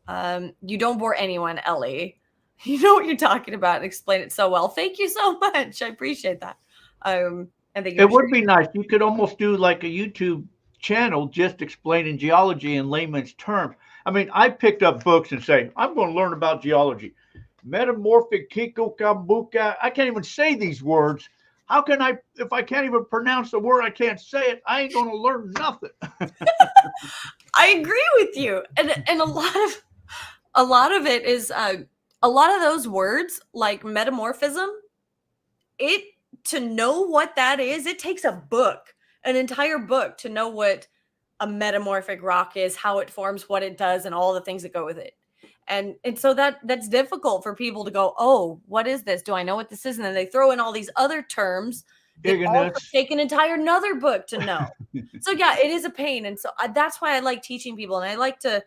You don't bore anyone, Elley. You know what you're talking about and explain it so well. Thank you so much. I appreciate that. I think it would be nice. You could almost do like a YouTube channel just explaining geology in layman's terms. I mean, I picked up books and say, I'm going to learn about geology. Metamorphic Kikokambuka. I can't even say these words. How can I, if I can't even pronounce the word, I can't say it, I ain't going to learn nothing. I agree with you. And a lot of it is, a lot of those words like metamorphism, to know what that is, it takes a book, an entire book, to know what a metamorphic rock is, how it forms, what it does, and all the things that go with it. And so that's difficult for people to go, oh, what is this? Do I know what this is? And then they throw in all these other terms that also take an entire another book to know. So yeah, it is a pain. And so that's why I like teaching people. And I like to,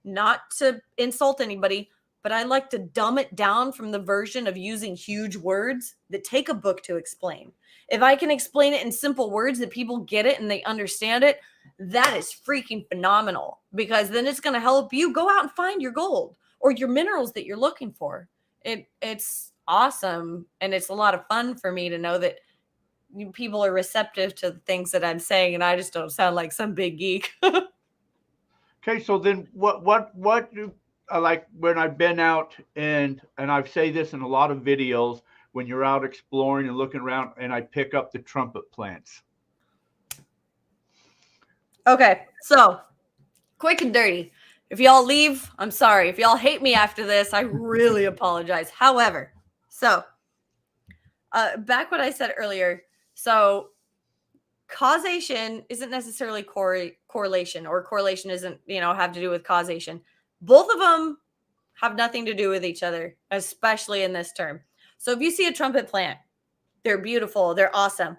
not to insult anybody, but I like to dumb it down from the version of using huge words that take a book to explain. If I can explain it in simple words that people get it and they understand it, that is freaking phenomenal, because then it's going to help you go out and find your gold or your minerals that you're looking for. It's awesome. And it's a lot of fun for me to know that people are receptive to the things that I'm saying, and I just don't sound like some big geek. Okay. So then what do, like when I've been out and I say this in a lot of videos, when you're out exploring and looking around and I pick up the trumpet plants. Okay. So quick and dirty. If y'all leave, I'm sorry. If y'all hate me after this, I really apologize. However, so back what I said earlier. So causation isn't necessarily correlation, or correlation isn't, have to do with causation. Both of them have nothing to do with each other, especially in this term. So if you see a trumpet plant, they're beautiful, they're awesome.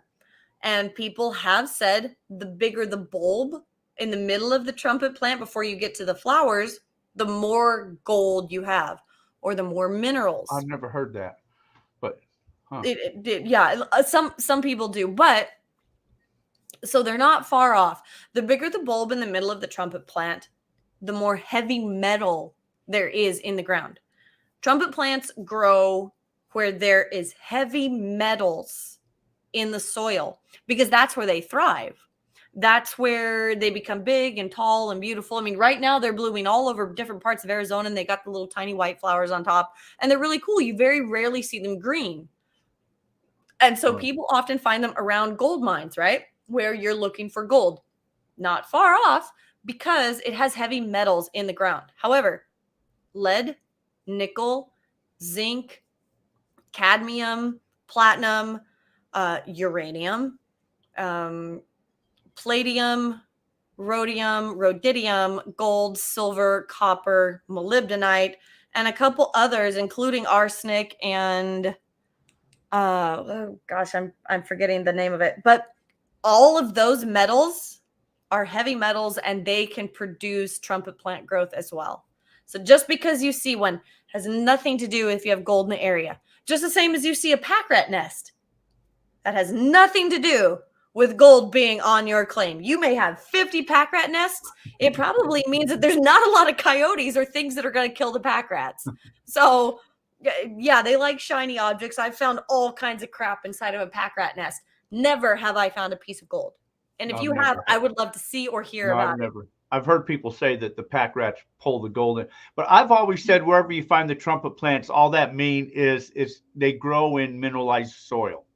And people have said the bigger the bulb in the middle of the trumpet plant before you get to the flowers, the more gold you have. or the more minerals. I've never heard that, but Yeah, some people do, but so they're not far off. The bigger the bulb in the middle of the trumpet plant, the more heavy metal there is in the ground. Trumpet plants grow where there is heavy metals in the soil because that's where they thrive. That's where they become big and tall and beautiful. I mean, right now they're blooming all over different parts of Arizona, and they got the little tiny white flowers on top, and they're really cool. You very rarely see them green. And so people often find them around gold mines, right? Where you're looking for gold. Not far off because it has heavy metals in the ground. However, lead, nickel, zinc, cadmium, platinum, uranium, palladium, rhodium, rhodidium, gold, silver, copper, molybdenite, and a couple others, including arsenic and oh gosh, I'm forgetting the name of it. But all of those metals are heavy metals, and they can produce trumpet plant growth as well. So just because you see one has nothing to do if you have gold in the area. Just the same as you see a pack rat nest. That has nothing to do with gold being on your claim. You may have 50 pack rat nests. It probably means that there's not a lot of coyotes or things that are going to kill the pack rats. So yeah, they like shiny objects. I've found all kinds of crap inside of a pack rat nest. Never have I found a piece of gold. And if you have, I would love to see or hear about it. I've heard people say that the pack rats pull the gold in, but I've always said wherever you find the trumpet plants, all that mean is they grow in mineralized soil.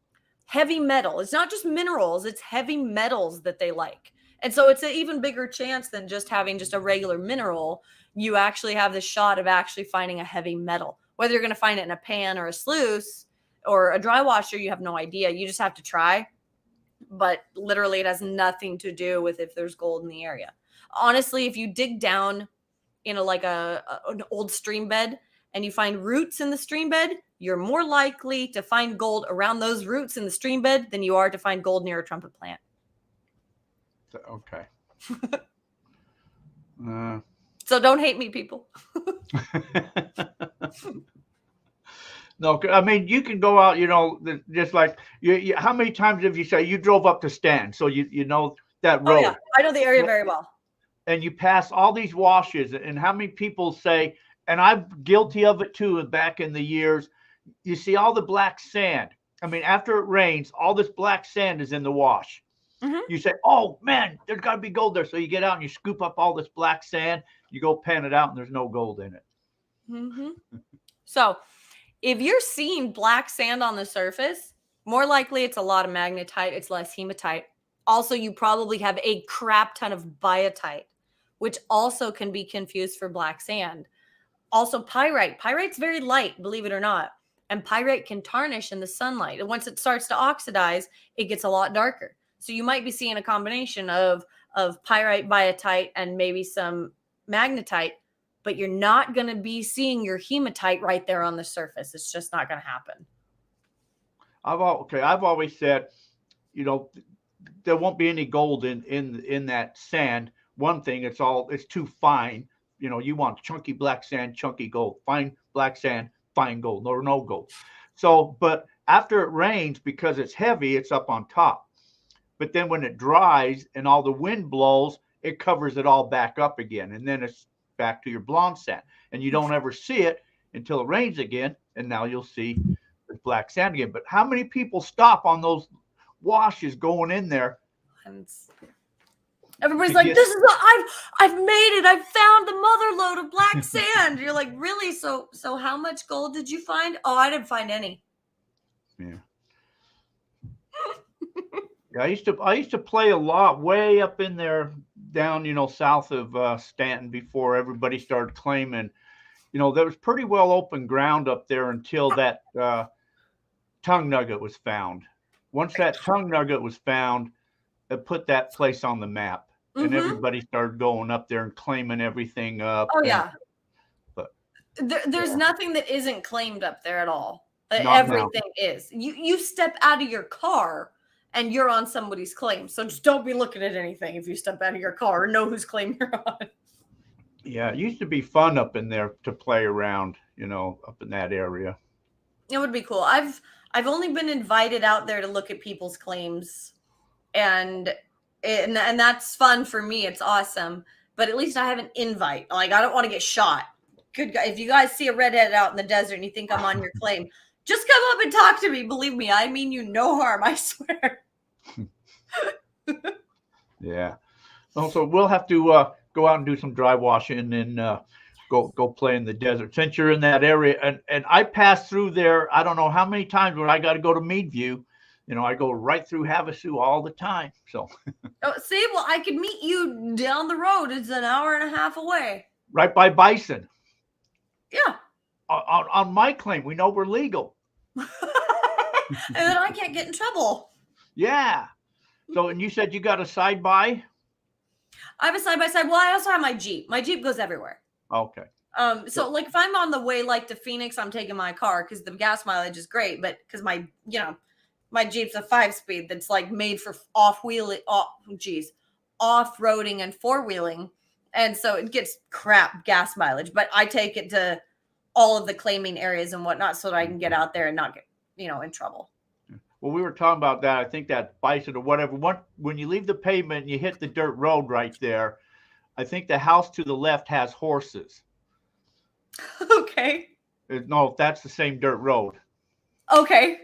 Heavy metal. It's not just minerals, it's heavy metals that they like. And so it's an even bigger chance than just having just a regular mineral. You actually have the shot of actually finding a heavy metal. Whether you're going to find it in a pan or a sluice or a dry washer, you have no idea. You just have to try. But literally, it has nothing to do with if there's gold in the area. Honestly, if you dig down in an old stream bed and you find roots in the stream bed, you're more likely to find gold around those roots in the stream bed than you are to find gold near a trumpet plant. Okay. So don't hate me, people. No, I mean, you can go out, just like you how many times have you say you drove up to Stanton? So you know that road. Oh, yeah. I know the area very well. And you pass all these washes, and how many people say, and I'm guilty of it too, back in the years, you see all the black sand. I mean, after it rains, all this black sand is in the wash. Mm-hmm. You say, oh, man, there's got to be gold there. So you get out and you scoop up all this black sand. You go pan it out, and there's no gold in it. Mm-hmm. So if you're seeing black sand on the surface, more likely it's a lot of magnetite. It's less hematite. Also, you probably have a crap ton of biotite, which also can be confused for black sand. Also, pyrite. Pyrite's very light, believe it or not. And pyrite can tarnish in the sunlight. And once it starts to oxidize, it gets a lot darker. So you might be seeing a combination of pyrite, biotite, and maybe some magnetite, but you're not going to be seeing your hematite right there on the surface. It's just not going to happen. I've always said, there won't be any gold in that sand. One thing, it's too fine. You want chunky black sand, chunky gold, fine black sand, fine gold, or no gold. So, but after it rains, because it's heavy, it's up on top. But then when it dries and all the wind blows, it covers it all back up again. And then it's back to your blonde sand. And you don't ever see it until it rains again. And now you'll see the black sand again. But how many people stop on those washes going in there? Everybody's like, this is I've made it. I've found the mother lode of black sand. You're like, really? So how much gold did you find? Oh, I didn't find any. Yeah. Yeah, I used to play a lot way up in there down, south of Stanton before everybody started claiming. There was pretty well open ground up there until that tongue nugget was found. Once that tongue nugget was found, it put that place on the map. And everybody started going up there and claiming everything up. Oh, yeah. But there's nothing that isn't claimed up there at all. Everything is. You step out of your car and you're on somebody's claim. So just don't be looking at anything if you step out of your car or know whose claim you're on. Yeah, it used to be fun up in there to play around, up in that area. It would be cool. I've only been invited out there to look at people's claims, and that's fun for me. It's awesome, but at least I have an invite. Like, I don't want to get shot. Good guy. If you guys see a redhead out in the desert and you think I'm on your claim, just come up and talk to me. Believe me, I mean you no harm. I swear. Yeah. Also, we'll have to go out and do some dry washing and go play in the desert since you're in that area. And I pass through there. I don't know how many times when I got to go to Meadview. I go right through Havasu all the time. So. Oh, see, well, I could meet you down the road. It's an hour and a half away. Right by Bison. Yeah. On my claim, we know we're legal. And then I can't get in trouble. Yeah. So, and you said you got a side-by? I have a side-by-side. Well, I also have my Jeep. My Jeep goes everywhere. Okay. So like if I'm on the way like to Phoenix, I'm taking my car because the gas mileage is great, but because my Jeep's a 5-speed that's like made for off-roading and four-wheeling. And so it gets crap gas mileage, but I take it to all of the claiming areas and whatnot so that I can get out there and not get, in trouble. Well, we were talking about that. I think that Bison or whatever, when you leave the pavement and you hit the dirt road right there, I think the house to the left has horses. Okay. No, that's the same dirt road. Okay.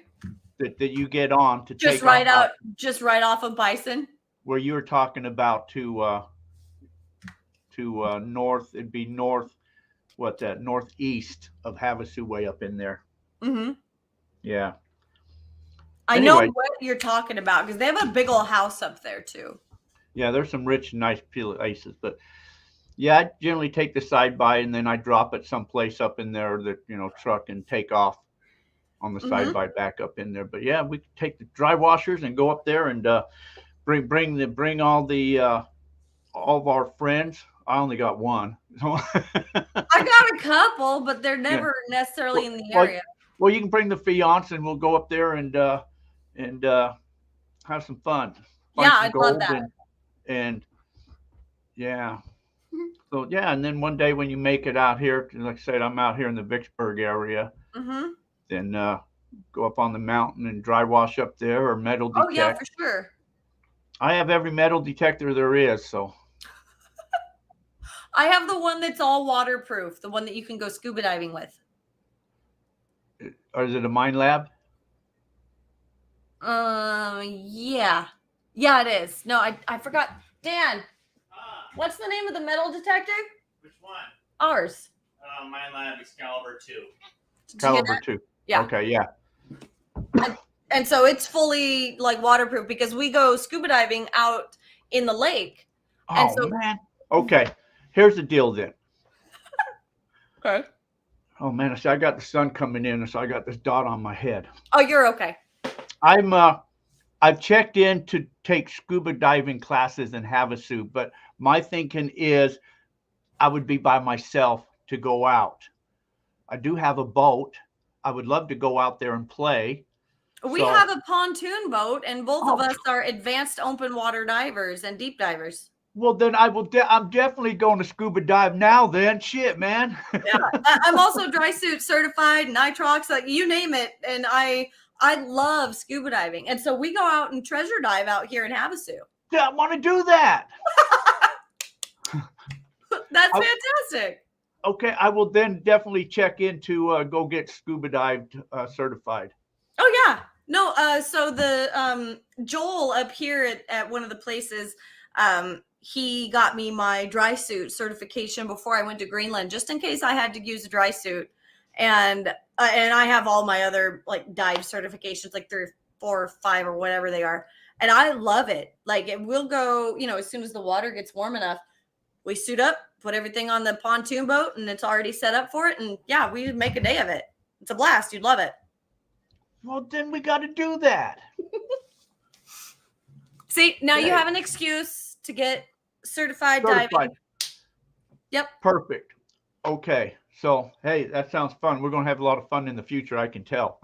That you get on to just take right off, out, just right off of Bison. Where you were talking about to north, it'd be northeast of Havasu, way up in there. Mm-hmm. Yeah. I know what you're talking about because they have a big old house up there too. Yeah, there's some rich and nice places, but yeah, I generally take the side-by and then I drop it someplace up in there that, truck and take off on the side-by back up in there. But yeah, we can take the dry washers and go up there and bring all of our friends. I only got one. I got a couple, but they're never necessarily in the area. Well, you can bring the fiance and we'll go up there and have some fun. Yeah, I'd love that. And yeah. So yeah, and then one day when you make it out here, like I said, I'm out here in the Vicksburg area. Mm-hmm. Then go up on the mountain and dry wash up there or metal detect. Oh yeah, for sure. I have every metal detector there is, so. I have the one that's all waterproof, the one that you can go scuba diving with. Or is it a mine lab? Yeah. Yeah, it is. No, I forgot. Dan, what's the name of the metal detector? Which one? Ours. Mine lab Excalibur 2. Caliber 2. Yeah. Okay, yeah. And so it's fully like waterproof because we go scuba diving out in the lake. Oh, man. Okay. Here's the deal then. Okay. Oh, man. I got the sun coming in, so I got this dot on my head. Oh, you're okay. I've checked in to take scuba diving classes in Havasu, but my thinking is I would be by myself to go out. I do have a boat. I would love to go out there and play. We have a pontoon boat, and both of us are advanced open water divers and deep divers. Well, then I'm definitely going to scuba dive now then. Shit, man. Yeah. I'm also dry suit certified, nitrox, like you name it. And I love scuba diving. And so we go out and treasure dive out here in Havasu. Yeah, I want to do that. That's fantastic. Okay, I will then definitely check in to go get scuba dived certified. Oh, yeah. No, so the Joel up here at one of the places, he got me my dry suit certification before I went to Greenland, just in case I had to use a dry suit. And I have all my other like dive certifications, like 3 or 4 or 5 or whatever they are. And I love it. Like it will go, as soon as the water gets warm enough, we suit up, put everything on the pontoon boat, and it's already set up for it. And yeah, we make a day of it. It's a blast. You'd love it. Well, then we got to do that. See, now you have an excuse to get certified diving. Yep. Perfect. Okay. So, hey, that sounds fun. We're going to have a lot of fun in the future, I can tell.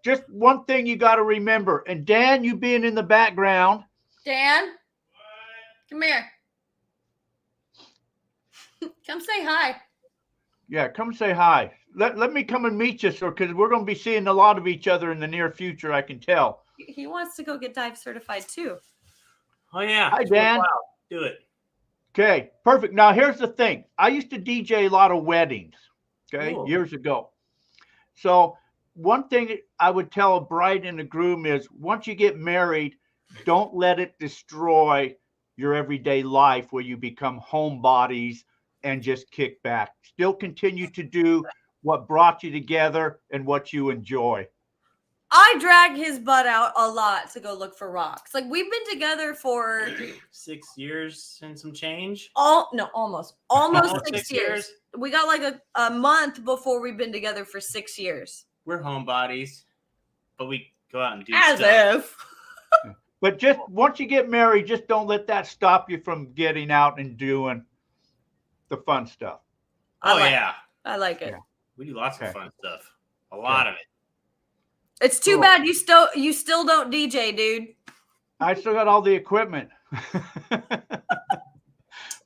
just one thing you got to remember. And Dan, you being in the background. Dan, come here. Come say hi. Yeah, come say hi. Let me come and meet you, sir, because we're going to be seeing a lot of each other in the near future, I can tell. He wants to go get dive certified too. Oh yeah. Hi, it's been a Dan. while. Do it. Okay, perfect. Now, here's the thing. I used to DJ a lot of weddings, okay, Ooh. years ago. So one thing I would tell a bride and a groom is once you get married, don't let it destroy your everyday life where you become homebodies and just kick back. Still continue to do what brought you together and what you enjoy. I drag his butt out a lot to go look for rocks. Like we've been together for 6 years and some change. almost Almost 6 6 years. years. We got like a month before we've been together for 6 years. We're homebodies, but we go out and do As stuff. if. But just once you get married, just don't let that stop you from getting out and doing the fun stuff. Oh I like it. Yeah. We do lots Okay. of fun stuff. A lot of it. It's too Cool. bad you still don't DJ, dude. I still got all the equipment.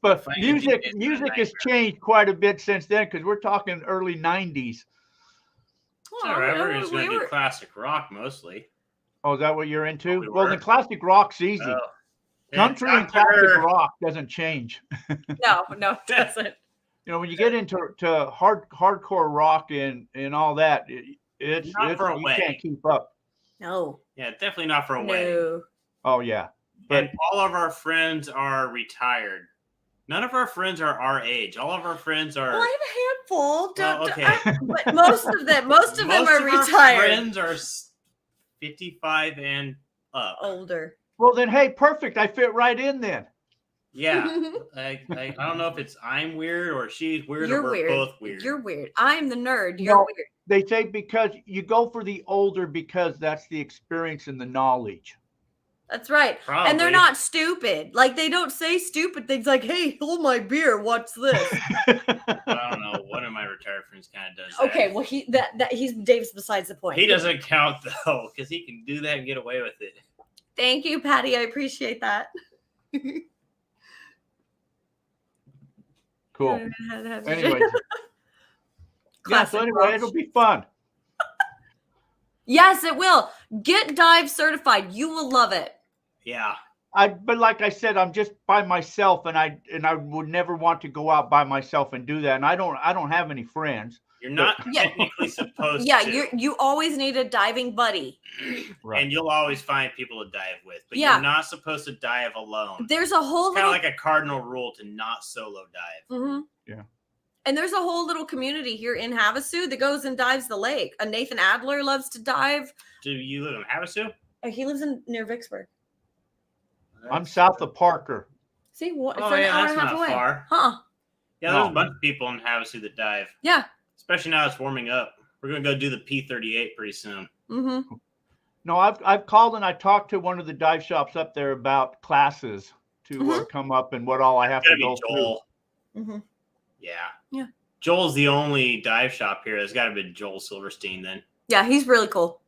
But Finding music DJs is a has changed quite a bit since then because we're talking early 90s. So we're just going to do classic rock mostly. Oh, is that what you're into? We Well, were. then classic rock's easy. Oh. Country Yeah, and classic Dr. rock doesn't change. No, it doesn't. You know, when you get into hardcore rock and all that, it's Not for a you wedding. can't keep up. No. Yeah, definitely not for a wedding. No. Oh yeah, but And all of our friends are retired. None of our friends are our age. All of our friends are. Well, I have a handful. Well, okay. But most of them are Our retired. friends are 55 and up. Older. well then, hey, perfect. I fit right in then. Yeah. I don't know if it's I'm weird or she's weird You're or we're weird. both weird. You're weird. I'm the nerd. You're No. weird. They say because you go for the older because that's the experience and the knowledge. That's right. Probably. And they're not stupid. Like they don't say stupid things like, "Hey, hold my beer. What's this?" I don't know. One of my retired friends kind of does that. Okay, well he's Dave's besides the point. He doesn't count though, because he can do that and get away with it. Thank you, Patty. I appreciate that. Cool. Anyway, yeah, so anyway, rock. it'll be fun. Yes, it will. Get dive certified. You will love it. Yeah. But like I said, I'm just by myself, and I would never want to go out by myself and do that. And I don't have any friends. You're not Yeah. technically supposed Yeah, to. you always need a diving buddy. Right. And you'll always find people to dive with, but Yeah. you're not supposed to dive alone. There's a whole Kind of little like a cardinal rule to not solo dive. Mhm. Yeah. And there's a whole little community here in Havasu that goes and dives the lake. Nathan Adler loves to dive. Do you live in Havasu? He lives near Vicksburg. I'm south of Parker. See, what? Oh, it's an yeah, hour that's and a half not away. far. Huh? Yeah, there's No. a bunch of people in Havasu that dive, Yeah. especially now it's warming up. We're going to go do the P38 pretty soon. Mm-hmm. No, I've called and I talked to one of the dive shops up there about classes to come up and what all I have It's to got to go be Joel. Mm-hmm. Yeah. Yeah. Joel's the only dive shop here. It's got to be Joel Silverstein then. Yeah, he's really cool.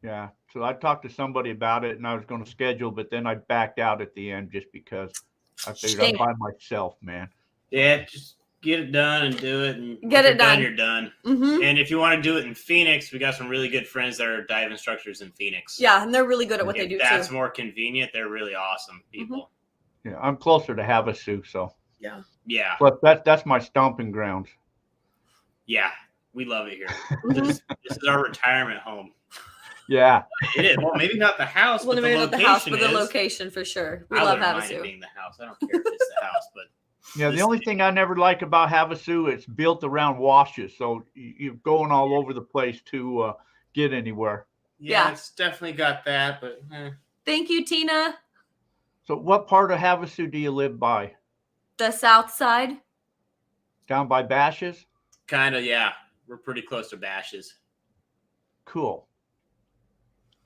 through. Yeah. So I talked to somebody about it and I was going to schedule, but then I backed out at the end just because I figured I'm by myself, man. Yeah, just get it done and do it. And Get if it you're done. You're done. Mm-hmm. And if you want to do it in Phoenix, we got some really good friends that are dive instructors in Phoenix. Yeah, and they're really good at what they If do that's too. more convenient, they're really awesome people. Yeah. I'm closer to Havasu, so Yeah. Yeah. but that's my stomping grounds. Yeah. We love it here. This is our retirement home. Yeah. It is. Well, maybe not the house, Well, but maybe the not location the house, but the is. location for sure. We I love wouldn't mind it Havasu. being the house. I don't care if it's the house, but Yeah, the only thing I never like about Havasu, it's built around washes, so you're going all over the place to get anywhere. Yeah. it's definitely got that, but Thank you, Tina. So what part of Havasu do you live by? The South Side. Down by Bashes? kind of, yeah. We're pretty close to Bashes. Cool.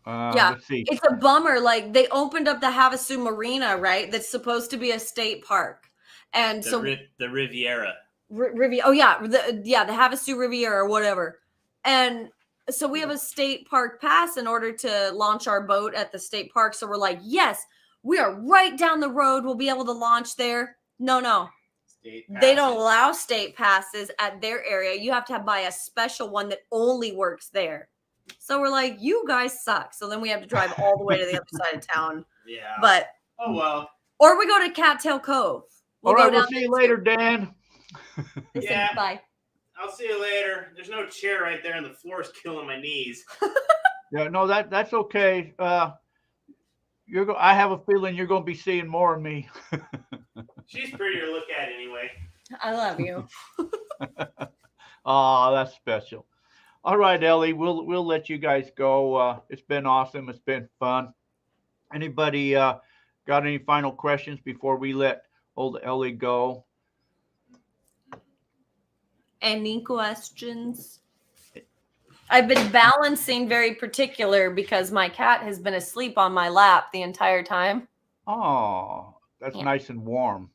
Yeah. Let's see. It's a bummer. Like they opened up the Havasu Marina, right? That's supposed to be a state park, and The Riviera. Riviera. Oh yeah, the Havasu Riviera or whatever. And so we have a state park pass in order to launch our boat at the state park. So we're like, yes, we are right down the road. We'll be able to launch there. No. State They don't passes. allow state passes at their area. You have to buy a special one that only works there. So we're like, you guys suck. So then we have to drive all the way to the other side of town. Yeah. But Oh well. or we go to Cattail Cove. All We'll right, go we'll down see you there later, too. Dan. They said Yeah. goodbye. I'll see you later. There's no chair right there, and the floor is killing my knees. Yeah, no, that's okay. I have a feeling you're going to be seeing more of me. She's pretty to look at anyway. I love you. Oh, that's special. All right, Elley, we'll let you guys go. It's been awesome. It's been fun. Anybody got any final questions before we let old Elley go? Any questions? I've been balancing very particular because my cat has been asleep on my lap the entire time. Oh, that's Yeah. nice and warm.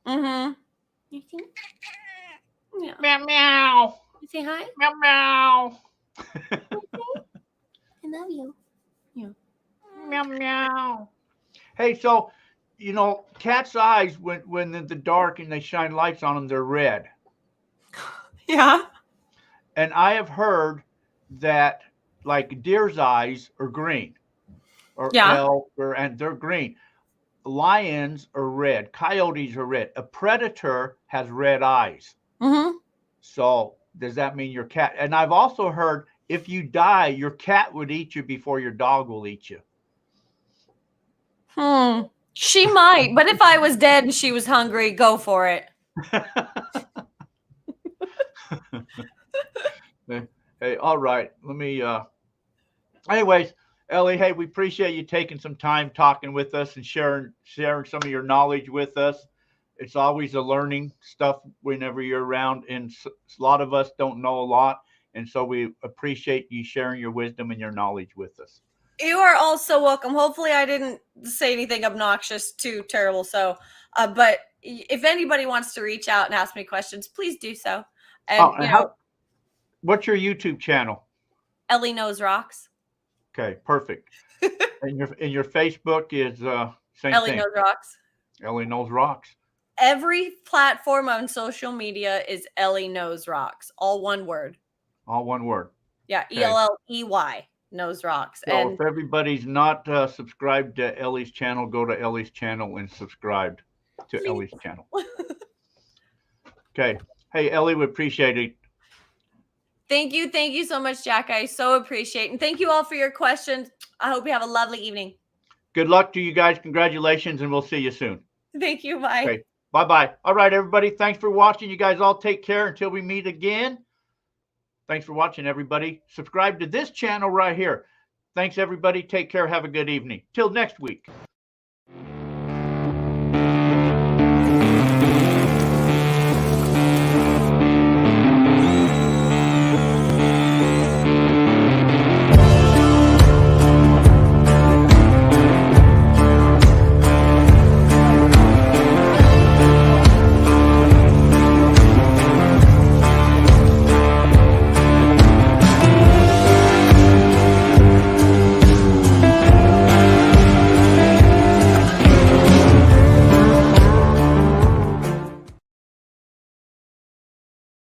Mm-hmm. You think? Yeah. Meow meow. You say hi? Meow meow. I love you. Meow meow. Hey, so cats' eyes when in the dark and they shine lights on them, they're red. Yeah. And I have heard that like deer's eyes are green, or Yeah. elk, and they're green. Lions are red. Coyotes are red. A predator has red eyes. Mm-hmm. So does that mean your cat? And I've also heard if you die, your cat would eat you before your dog will eat you. She might, but if I was dead and she was hungry, go for it. Hey, all right. Let me anyways, Elley, hey, we appreciate you taking some time talking with us and sharing some of your knowledge with us. It's always a learning stuff whenever you're around, and a lot of us don't know a lot, and so we appreciate you sharing your wisdom and your knowledge with us. You are also welcome. Hopefully I didn't say anything obnoxious, too terrible. So, but if anybody wants to reach out and ask me questions, please do so. And, what's your YouTube channel? Elley Knows Rocks. Okay, perfect. and your Facebook is same Elley thing. Knows Rocks. Elley Knows Rocks. Every platform on social media is Elley Knows Rocks. All one word. All one word. Yeah, Okay. ELLEY Knows Rocks. So and if everybody's not subscribed to Elley's channel, go to Elley's channel and subscribe to Elley's channel. Okay. Hey, Elley, we appreciate it. Thank you. Thank you so much, Jack. I so appreciate it. And thank you all for your questions. I hope you have a lovely evening. Good luck to you guys. Congratulations, and we'll see you soon. Thank you. Bye. Okay. Bye-bye. All right, everybody. Thanks for watching. You guys all take care until we meet again. Thanks for watching, everybody. Subscribe to this channel right here. Thanks, everybody. Take care. Have a good evening. Till next week.